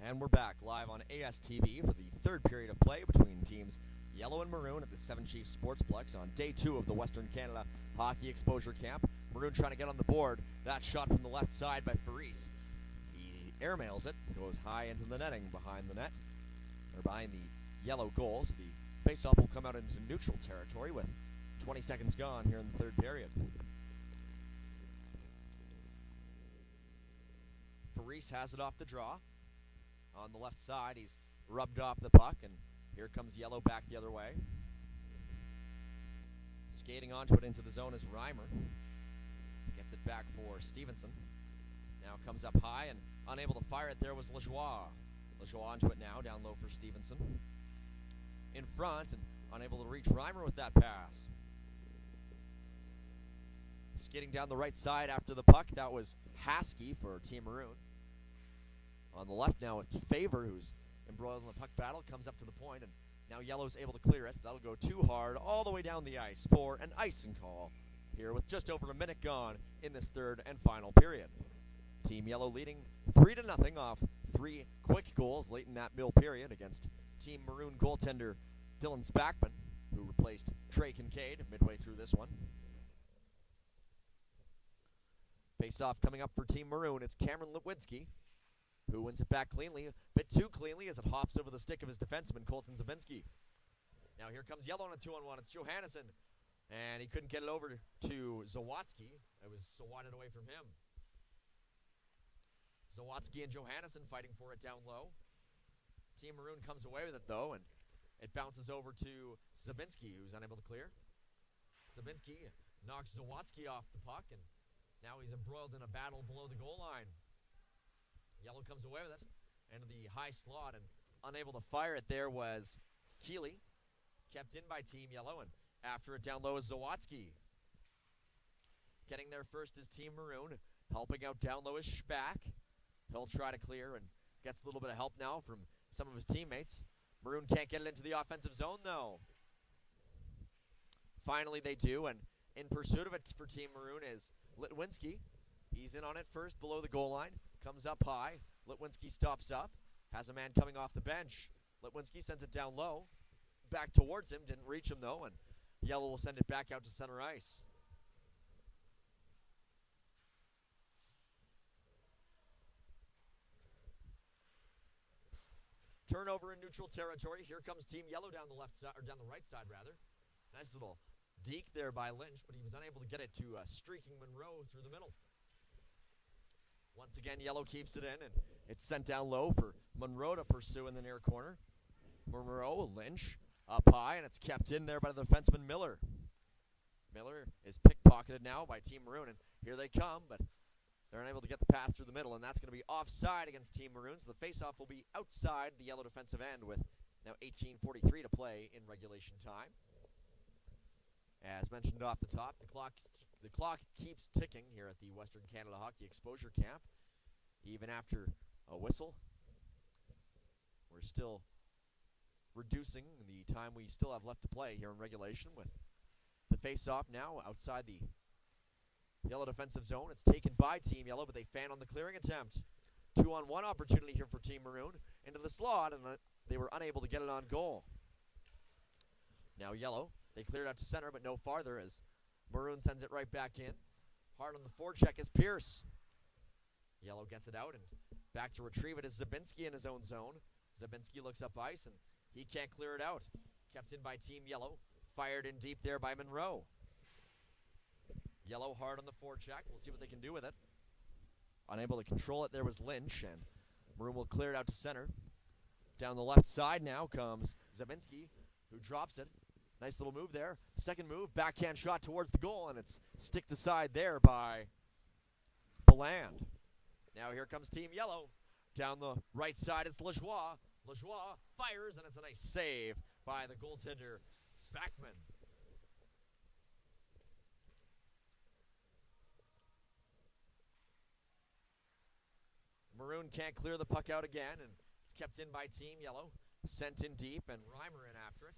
S1: And we're back live on ASTV for the third period of play between teams Yellow and Maroon at the Seven Chiefs Sportsplex on day 2 of the Western Canada Hockey Exposure Camp. Maroon trying to get on the board. That shot from the left side by Faris. He airmails it, goes high into the netting behind the net, or behind the Yellow goal. So the faceoff will come out into neutral territory with 20 seconds gone here in the third period. Faris has it off the draw. On the left side, he's rubbed off the puck, and here comes Yellow back the other way. Skating onto it into the zone is Reimer. Gets it back for Stevenson. Now comes up high, and unable to fire it there was Lajoie. Lajoie onto it now, down low for Stevenson. In front, and unable to reach Reimer with that pass. Skating down the right side after the puck, that was Haskey for Team Maroon. On the left now it's Favor, who's embroiled in the puck battle, comes up to the point, and now Yellow's able to clear it. That'll go too hard all the way down the ice for an icing call here with just over a minute gone in this third and final period. Team Yellow leading 3-0 off 3 quick goals late in that middle period against Team Maroon goaltender Dylan Spackman, who replaced Trey Kincaid midway through this one. Face-off coming up for Team Maroon. It's Cameron Litwinski, who wins it back cleanly, a bit too cleanly as it hops over the stick of his defenseman, Colton Zabinski. Now here comes Yellow on a 2-on-1. It's Johannesson, and he couldn't get it over to Zawatsky. It was swatted away from him. Zawatsky and Johannesson fighting for it down low. Team Maroon comes away with it, though, and it bounces over to Zabinski, who's unable to clear. Zabinski knocks Zawatsky off the puck, and now he's embroiled in a battle below the goal line. Yellow comes away with it into the high slot, and unable to fire it there was Keeley. Kept in by Team Yellow, and after it down low is Zawatsky. Getting there first is Team Maroon. Helping out down low is Spack. He'll try to clear and gets a little bit of help now from some of his teammates. Maroon can't get it into the offensive zone, though. Finally they do, and in pursuit of it for Team Maroon is Litwinski. He's in on it first below the goal line. Comes up high. Litwinski stops up. Has a man coming off the bench. Litwinski sends it down low. Back towards him. Didn't reach him, though, and Yellow will send it back out to center ice. Turnover in neutral territory. Here comes Team Yellow down the left side, or down the right side, rather. Nice little deke there by Lynch, but he was unable to get it to streaking Monroe through the middle. Once again, Yellow keeps it in, and it's sent down low for Monroe to pursue in the near corner. Monroe, Lynch, up high, and it's kept in there by the defenseman Miller. Miller is pickpocketed now by Team Maroon, and here they come, but they're unable to get the pass through the middle, and that's going to be offside against Team Maroon, so the faceoff will be outside the Yellow defensive end with now 18:43 to play in regulation time. As mentioned off the top, the clock keeps ticking here at the Western Canada Hockey Exposure Camp. Even after a whistle, we're still reducing the time we still have left to play here in regulation with the face-off now outside the Yellow defensive zone. It's taken by Team Yellow, but they fan on the clearing attempt. 2-on-1 opportunity here for Team Maroon into the slot, and they were unable to get it on goal. Now Yellow, they cleared out to center, but no farther as Maroon sends it right back in. Hard on the forecheck is Pierce. Yellow gets it out, and back to retrieve it is Zabinski in his own zone. Zabinski looks up ice, and he can't clear it out. Kept in by Team Yellow. Fired in deep there by Monroe. Yellow hard on the forecheck. We'll see what they can do with it. Unable to control it, there was Lynch, and Maroon will clear it out to center. Down the left side now comes Zabinski, who drops it. Nice little move there. Second move, backhand shot towards the goal, and it's sticked aside there by Beland. Now here comes Team Yellow. Down the right side, it's Lajoie. Lajoie fires, and it's a nice save by the goaltender, Spackman. Maroon can't clear the puck out again, and it's kept in by Team Yellow. Sent in deep, and Reimer in after it.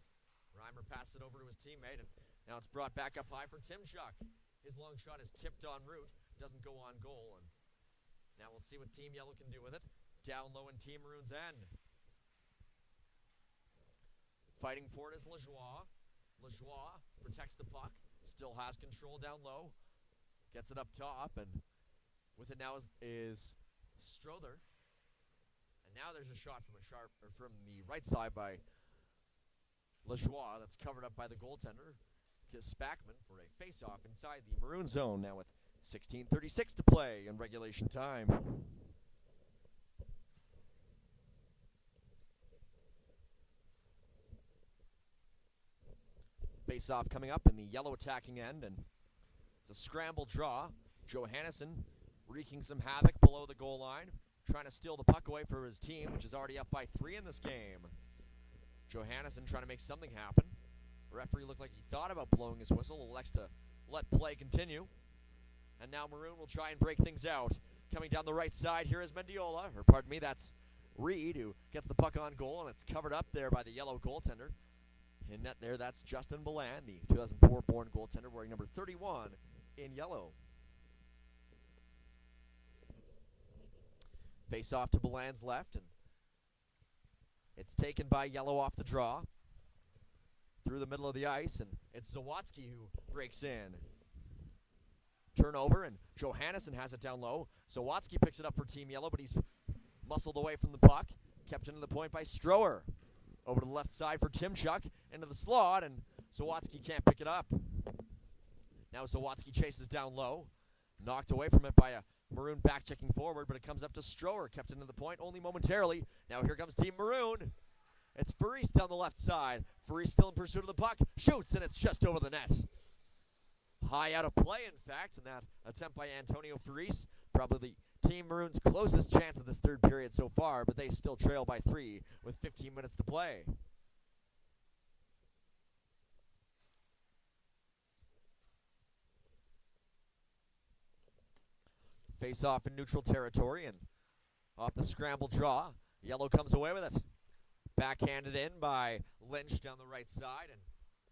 S1: Reimer passed it over to his teammate, and now it's brought back up high for Timchuk. His long shot is tipped en route, doesn't go on goal, and now we'll see what Team Yellow can do with it. down low in Team Maroon's end. Fighting for it is Lajoie. Lajoie protects the puck. Still has control down low. Gets it up top, and with it now is Strother. And now there's a shot from the right side by Lajoie that's covered up by the goaltender, Spackman, for a face-off inside the Maroon zone, now with 16:36 to play in regulation time. Face-off coming up in the yellow attacking end, and it's a scramble draw. Johannesson wreaking some havoc below the goal line, trying to steal the puck away for his team, which is already up by 3 in this game. Johannesson trying to make something happen. The referee looked like he thought about blowing his whistle, elects to let play continue. And now Maroon will try and break things out. Coming down the right side, here is Mendiola, or pardon me, that's Reed, who gets the puck on goal, and it's covered up there by the yellow goaltender. In net there, that's Justin Belan, the 2004-born goaltender, wearing number 31 in yellow. Face off to Belan's left, and it's taken by Yellow off the draw. Through the middle of the ice, and it's Zawatsky who breaks in. Turnover, and Johannesson has it down low. Zawatsky picks it up for Team Yellow, but he's muscled away from the puck. Kept into the point by Strower. Over to the left side for Timchuk, into the slot, and Zawatsky can't pick it up. Now Zawatsky chases down low. Knocked away from it by a Maroon back-checking forward, but it comes up to Strower, kept into the point only momentarily. Now here comes Team Maroon. It's Farice down the left side. Farice still in pursuit of the puck. Shoots, and it's just over the net. High out of play, in fact, and that attempt by Antonio Farice. Probably the Team Maroon's closest chance of this third period so far, but they still trail by 3 with 15 minutes to play. Face off in neutral territory, and off the scramble draw, Yellow comes away with it. Backhanded in by Lynch down the right side, and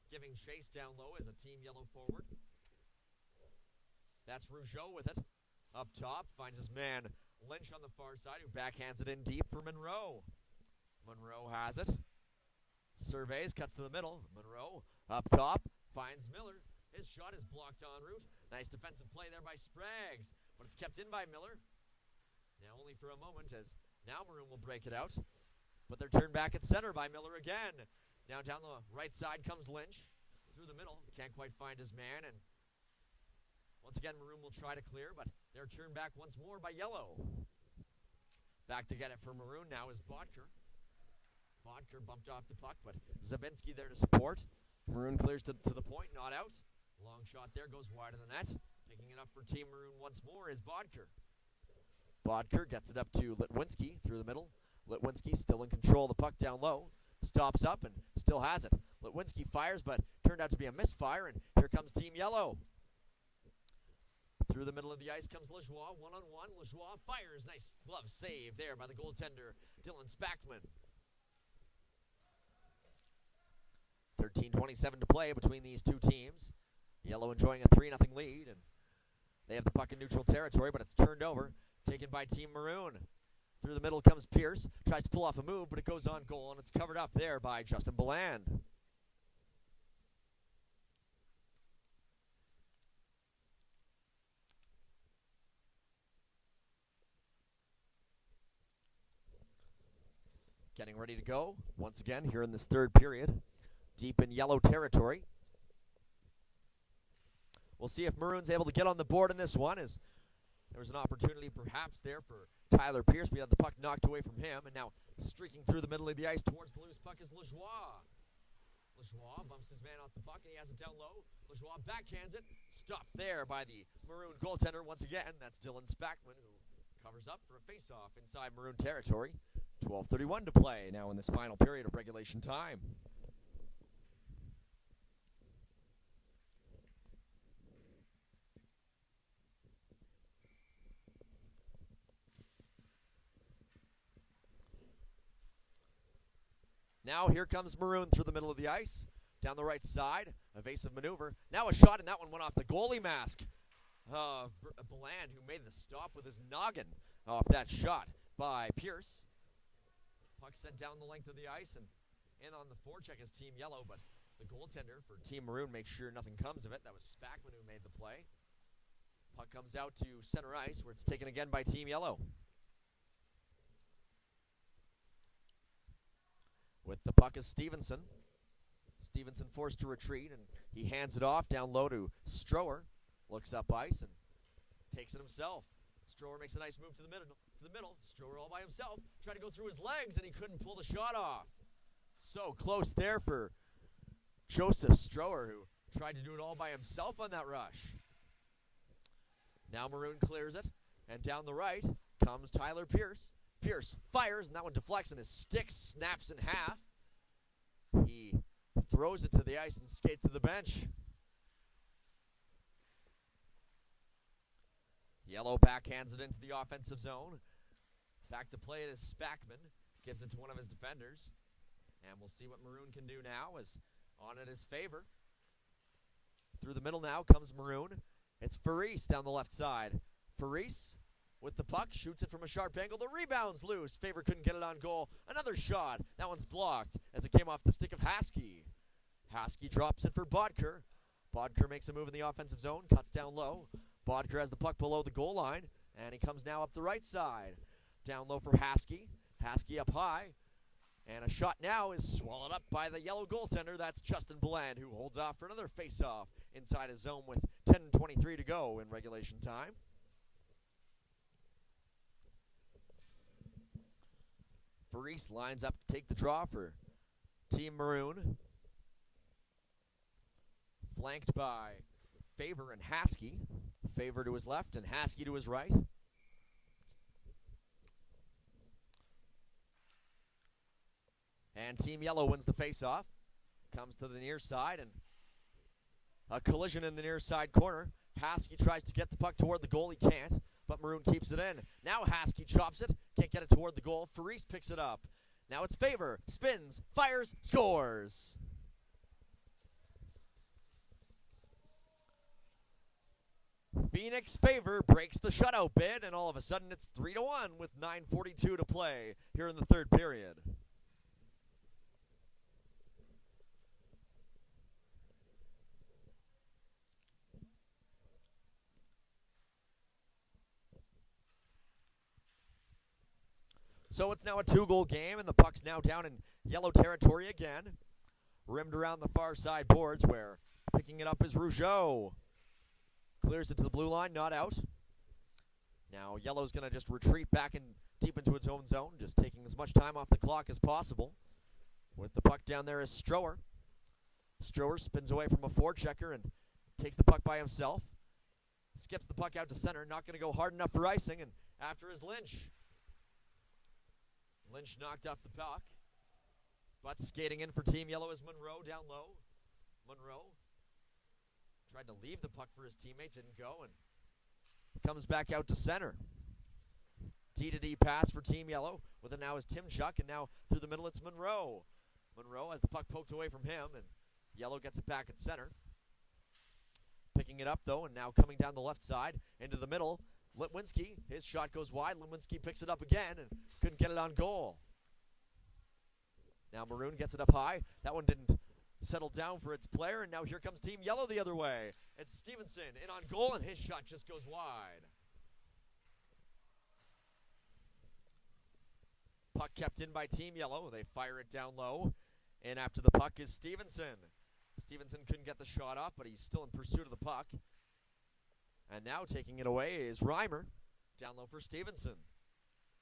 S1: giving chase down low as a Team Yellow forward. That's Rougeau with it. Up top, finds his man Lynch on the far side, who backhands it in deep for Monroe. Monroe has it. Surveys, cuts to the middle. Monroe up top, finds Miller. His shot is blocked en route. Nice defensive play there by Spraggs, but it's kept in by Miller. Now only for a moment, as now Maroon will break it out. But they're turned back at center by Miller again. Now down the right side comes Lynch. Through the middle, can't quite find his man, and once again Maroon will try to clear, but they're turned back once more by Yellow. Back to get it for Maroon now is Bodker. Bodker bumped off the puck, but Zabinski there to support. Maroon clears to the point, not out. Long shot there, goes wide of the net. Picking it up for Team Maroon once more is Bodker. Bodker gets it up to Litwinski through the middle. Litwinski still in control of the puck down low. Stops up and still has it. Litwinski fires, but turned out to be a misfire, and here comes Team Yellow. Through the middle of the ice comes Lajoie, one-on-one. Lajoie fires. Nice glove save there by the goaltender, Dylan Spackman. 13:27 to play between these two teams. Yellow enjoying a 3-0 lead, and they have the puck in neutral territory, but it's turned over, taken by Team Maroon. Through the middle comes Pierce, tries to pull off a move, but it goes on goal, and it's covered up there by Justin Belan. Getting ready to go once again here in this third period, deep in Yellow territory. We'll see if Maroon's able to get on the board in this one, as there was an opportunity perhaps there for Tyler Pierce, but he had the puck knocked away from him, and now streaking through the middle of the ice towards the loose puck is Lajoie. Lajoie bumps his man off the puck, and he has it down low. Lajoie backhands it, stopped there by the Maroon goaltender once again. That's Dylan Spackman, who covers up for a face-off inside Maroon territory. 12:31 to play now in this final period of regulation time. Now here comes Maroon through the middle of the ice. Down the right side, evasive maneuver. Now a shot, and that one went off the goalie mask. Belan, who made the stop with his noggin off that shot. by Pierce. Puck sent down the length of the ice and in on the forecheck is Team Yellow, but the goaltender for Team Maroon makes sure nothing comes of it. That was Spackman who made the play. Puck comes out to center ice where it's taken again by Team Yellow. With the puck is Stevenson. Stevenson forced to retreat, and he hands it off down low to Strower. Looks up ice and takes it himself. Strower makes a nice move to the middle. Strower all by himself. Tried to go through his legs, and he couldn't pull the shot off. So close there for Joseph Strower, who tried to do it all by himself on that rush. Now Maroon clears it, and down the right comes Tyler Pierce. Pierce fires, and that one deflects, and his stick snaps in half. He throws it to the ice and skates to the bench. Yellow backhands it into the offensive zone. Back to play it is Spackman. Gives it to one of his defenders. And we'll see what Maroon can do now as on it is Favor. Through the middle now comes Maroon. It's Faris down the left side. Faris with the puck, shoots it from a sharp angle. The rebound's loose. Favor couldn't get it on goal. Another shot. That one's blocked as it came off the stick of Haskey. Haskey drops it for Bodker. Bodker makes a move in the offensive zone, cuts down low. Bodker has the puck below the goal line, and he comes now up the right side. Down low for Haskey. Haskey up high. And a shot now is swallowed up by the Yellow goaltender. That's Justin Bland, who holds off for another face-off inside his zone with 10:23 to go in regulation time. Faris lines up to take the draw for Team Maroon. Flanked by Favor and Haskey. Favor to his left and Haskey to his right. And Team Yellow wins the face-off. Comes to the near side, and a collision in the near side corner. Haskey tries to get the puck toward the goal. He can't, but Maroon keeps it in. Now Haskey chops it. Can't get it toward the goal. Faris picks it up. Now it's Favor. Spins, fires, scores. Phoenix Favor breaks the shutout bid, and all of a sudden it's 3-1 with 9:42 to play here in the third period. So it's now a 2-goal game, and the puck's now down in Yellow territory again. Rimmed around the far side boards, where picking it up is Rougeau. Clears it to the blue line, not out. Now Yellow's going to just retreat back in deep into its own zone, just taking as much time off the clock as possible. With the puck down there is Strower. Strower spins away from a forechecker and takes the puck by himself. Skips the puck out to center, not going to go hard enough for icing, and after is Lynch. Lynch knocked off the puck. But skating in for Team Yellow is Monroe down low. Monroe tried to leave the puck for his teammate, didn't go, and comes back out to center. D-to-D pass for Team Yellow. With it now is Timchuk, and now through the middle it's Monroe. Monroe has the puck poked away from him, and Yellow gets it back at center. Picking it up, though, and now coming down the left side into the middle. Litwinski, his shot goes wide. Litwinski picks it up again and couldn't get it on goal. Now Maroon gets it up high. That one didn't settle down for its player, and now here comes Team Yellow the other way. It's Stevenson in on goal, and his shot just goes wide. Puck kept in by Team Yellow. They fire it down low, and after the puck is Stevenson. Stevenson couldn't get the shot off, but he's still in pursuit of the puck. And now taking it away is Reimer. Down low for Stevenson.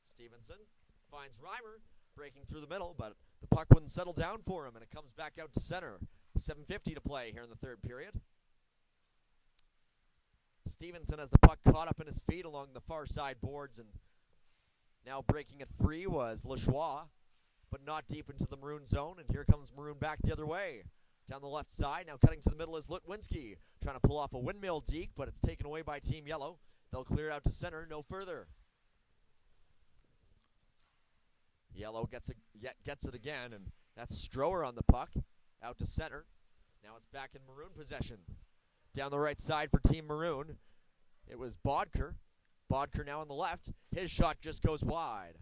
S1: Stevenson finds Reimer, breaking through the middle, but the puck wouldn't settle down for him, and it comes back out to center. 7:50 to play here in the third period. Stevenson has the puck caught up in his feet along the far side boards, and now breaking it free was Lajoie, but not deep into the Maroon zone, and here comes Maroon back the other way. Down the left side, now cutting to the middle is Litwinski, trying to pull off a windmill deke, but it's taken away by Team Yellow. They'll clear it out to center, no further. Yellow gets it again, and that's Strower on the puck, out to center. Now it's back in Maroon possession. Down the right side for Team Maroon, it was Bodker. Bodker now on the left. His shot just goes wide.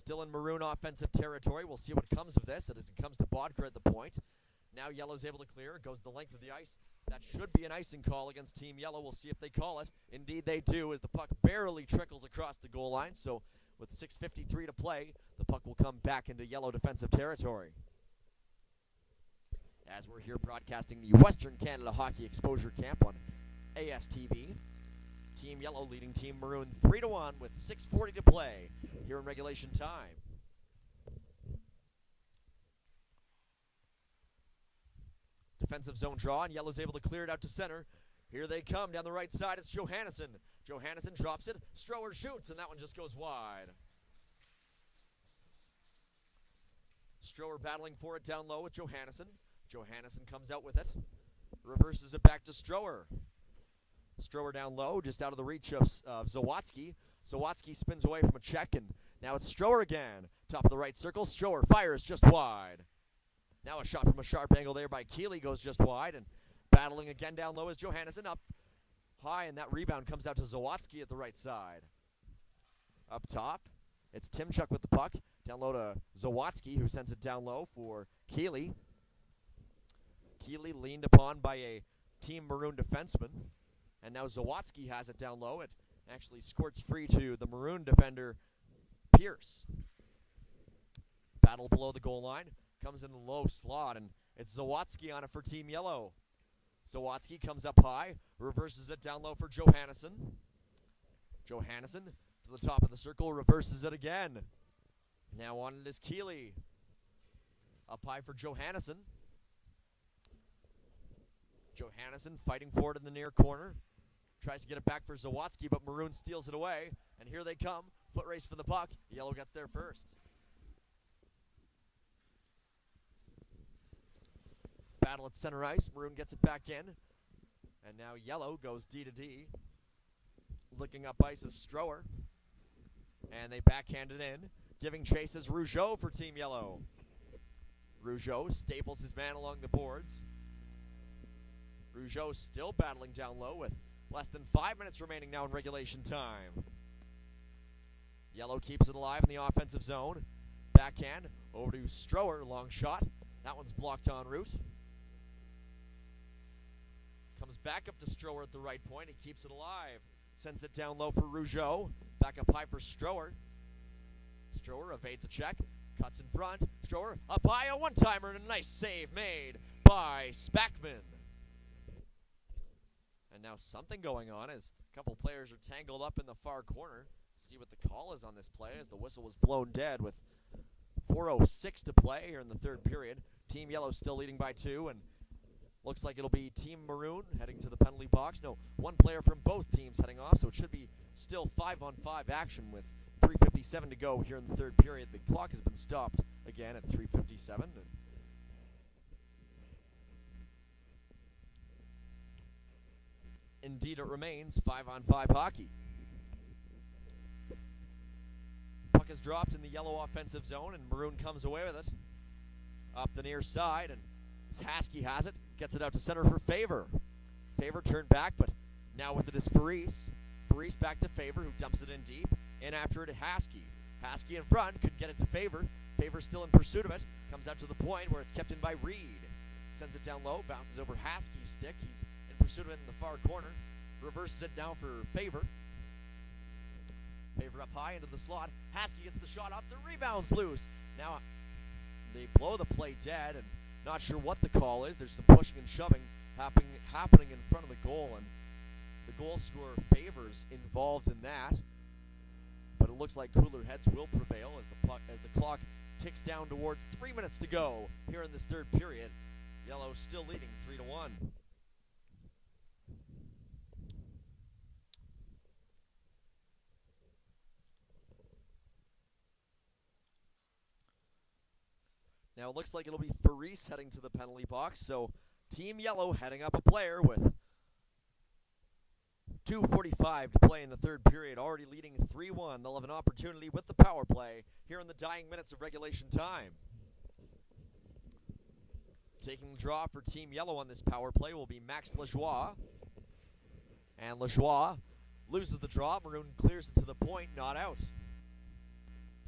S1: Still in Maroon offensive territory. We'll see what comes of this as it comes to Bodker at the point. Now Yellow's able to clear. Goes the length of the ice. That should be an icing call against Team Yellow. We'll see if they call it. Indeed they do, as the puck barely trickles across the goal line. So with 6:53 to play, the puck will come back into Yellow defensive territory. As we're here broadcasting the Western Canada Hockey Exposure Camp on ASTV. Team Yellow leading Team Maroon 3-1 with 6:40 to play here in regulation time. Defensive zone draw, and Yellow's able to clear it out to center. Here they come down the right side. It's Johannesson. Johannesson drops it. Strower shoots, and that one just goes wide. Strower battling for it down low with Johannesson. Johannesson comes out with it. Reverses it back to Strower. Strower down low, just out of the reach of Zawatsky. Zawatsky spins away from a check, and now it's Strower again. Top of the right circle. Strower fires just wide. Now a shot from a sharp angle there by Keeley goes just wide, and battling again down low is Johannesson up high, and that rebound comes out to Zawatsky at the right side. Up top, it's Timchuk with the puck. Down low to Zawatsky, who sends it down low for Keeley. Keeley leaned upon by a Team Maroon defenseman. And now Zawatsky has it down low. It actually squirts free to the Maroon defender, Pierce. Battle below the goal line. Comes in the low slot, and it's Zawatsky on it for Team Yellow. Zawatsky comes up high, reverses it down low for Johannesson. Johannesson to the top of the circle, reverses it again. Now on it is Keeley. Up high for Johannesson. Johannesson fighting for it in the near corner. Tries to get it back for Zawatsky, but Maroon steals it away. And here they come. Foot race for the puck. Yellow gets there first. Battle at center ice. Maroon gets it back in. And now Yellow goes D to D. Looking up ice is Strower. And they backhand it in. Giving chase is Rougeau for Team Yellow. Rougeau staples his man along the boards. Rougeau still battling down low with less than 5 minutes remaining now in regulation time. Yellow keeps it alive in the offensive zone. Backhand over to Strower, long shot. That one's blocked en route. Comes back up to Strower at the right point. He keeps it alive. Sends it down low for Rougeau. Back up high for Strower. Strower evades a check. Cuts in front. Strower up high, a one-timer, and a nice save made by Spackman. And now something going on as a couple players are tangled up in the far corner. See what the call is on this play as the whistle was blown dead with 4:06 to play here in the third period. Team Yellow still leading by 2, and looks like it'll be Team Maroon heading to the penalty box. No, one player from both teams heading off, so it should be still 5-on-5 action with 3:57 to go here in the third period. The clock has been stopped again at 3:57. Indeed, it remains 5-on-5 hockey. Puck is dropped in the Yellow offensive zone, and Maroon comes away with it. Up the near side, and Haskey has it. Gets it out to center for Favor. Favor turned back, but now with it is Faris. Faris back to Favor, who dumps it in deep. In after it, Haskey. Haskey in front, could get it to Favor. Favor still in pursuit of it. Comes out to the point where it's kept in by Reed. Sends it down low, bounces over Haskey's stick. He's in pursuit of it in the far corner. Reverses it now for Favor. Favor up high into the slot. Haskey gets the shot off. The rebound's loose. Now they blow the play dead, and not sure what the call is. There's some pushing and shoving happening in front of the goal, and the goal scorer Favors involved in that. But it looks like cooler heads will prevail as the clock ticks down towards 3 minutes to go here in this third period. Yellow still leading 3-1. Now it looks like it'll be Faris heading to the penalty box, so Team Yellow heading up a player with 2:45 to play in the third period, already leading 3-1. They'll have an opportunity with the power play here in the dying minutes of regulation time. Taking the draw for Team Yellow on this power play will be Max Lajoie. And Lajoie loses the draw. Maroon clears it to the point, not out.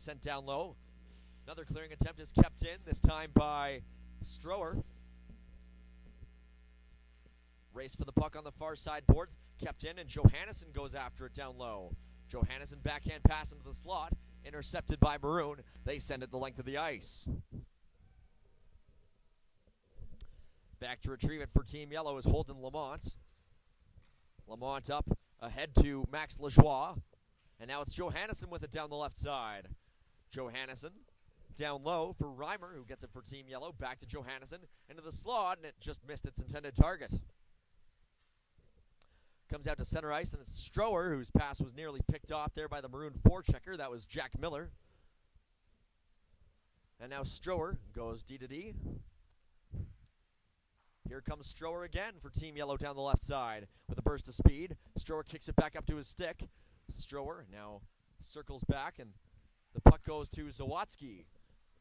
S1: sent down low. Another clearing attempt is kept in, this time by Strower. Race for the puck on the far side boards, kept in, and Johannesson goes after it down low. Johannesson backhand pass into the slot, intercepted by Maroon. They send it the length of the ice. Back to retrieve it for Team Yellow is Holden Lamont. Lamont up ahead to Max Lajoie. And now it's Johannesson with it down the left side. Johannesson down low for Reimer, who gets it for Team Yellow. Back to Johannesson into the slot, and it just missed its intended target. Comes out to center ice, and it's Strower, whose pass was nearly picked off there by the Maroon forechecker. That was Jack Miller. And now Strower goes D-to-D. Here comes Strower again for Team Yellow down the left side with a burst of speed. Strower kicks it back up to his stick. Strower now circles back, and the puck goes to Zawatsky.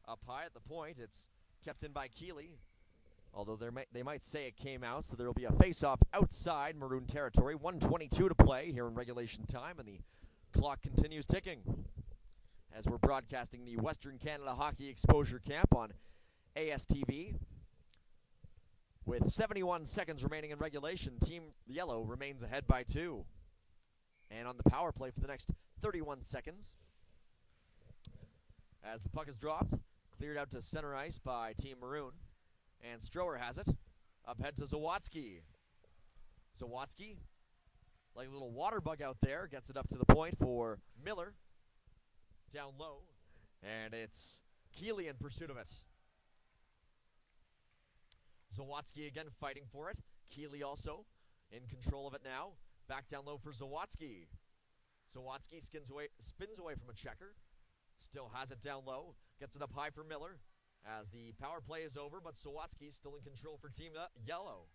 S1: Up high at the point, it's kept in by Keeley. Although they might say it came out, so there will be a face-off outside Maroon territory. 1:22 to play here in regulation time, and the clock continues ticking as we're broadcasting the Western Canada Hockey Exposure Camp on ASTV. With 71 seconds remaining in regulation, Team Yellow remains ahead by 2. And on the power play for the next 31 seconds, as the puck is dropped, cleared out to center ice by Team Maroon. And Strower has it. Up head to Zawatsky. Zawatsky, like a little water bug out there, gets it up to the point for Miller. Down low. And it's Keeley in pursuit of it. Zawatsky again fighting for it. Keeley also in control of it now. Back down low for Zawatsky. Zawatsky spins away from a checker. Still has it down low. Gets it up high for Miller. As the power play is over, but Zawatsky still in control for Team Yellow.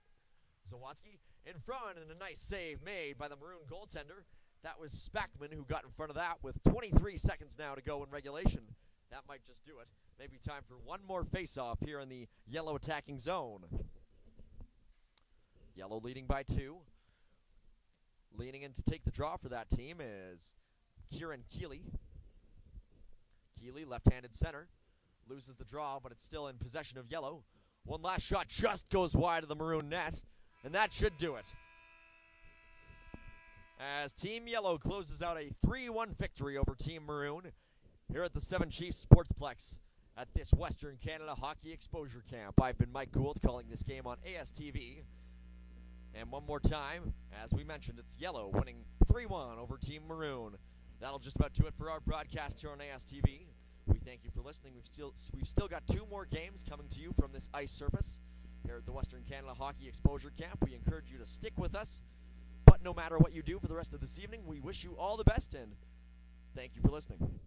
S1: Zawatsky in front, and a nice save made by the Maroon goaltender. That was Spackman who got in front of that with 23 seconds now to go in regulation. That might just do it. Maybe time for one more face-off here in the Yellow attacking zone. Yellow leading by 2. Leaning in to take the draw for that team is Kieran Keeley. Keeley, left-handed center. Loses the draw, but it's still in possession of Yellow. One last shot just goes wide of the Maroon net, and that should do it. As Team Yellow closes out a 3-1 victory over Team Maroon here at the Seven Chiefs Sportsplex at this Western Canada Hockey Exposure Camp. I've been Mike Gould calling this game on ASTV. And one more time, as we mentioned, it's Yellow winning 3-1 over Team Maroon. That'll just about do it for our broadcast here on ASTV. We thank you for listening. We've still got 2 more games coming to you from this ice surface here at the Western Canada Hockey Exposure Camp. We encourage you to stick with us. But no matter what you do for the rest of this evening, we wish you all the best, and thank you for listening.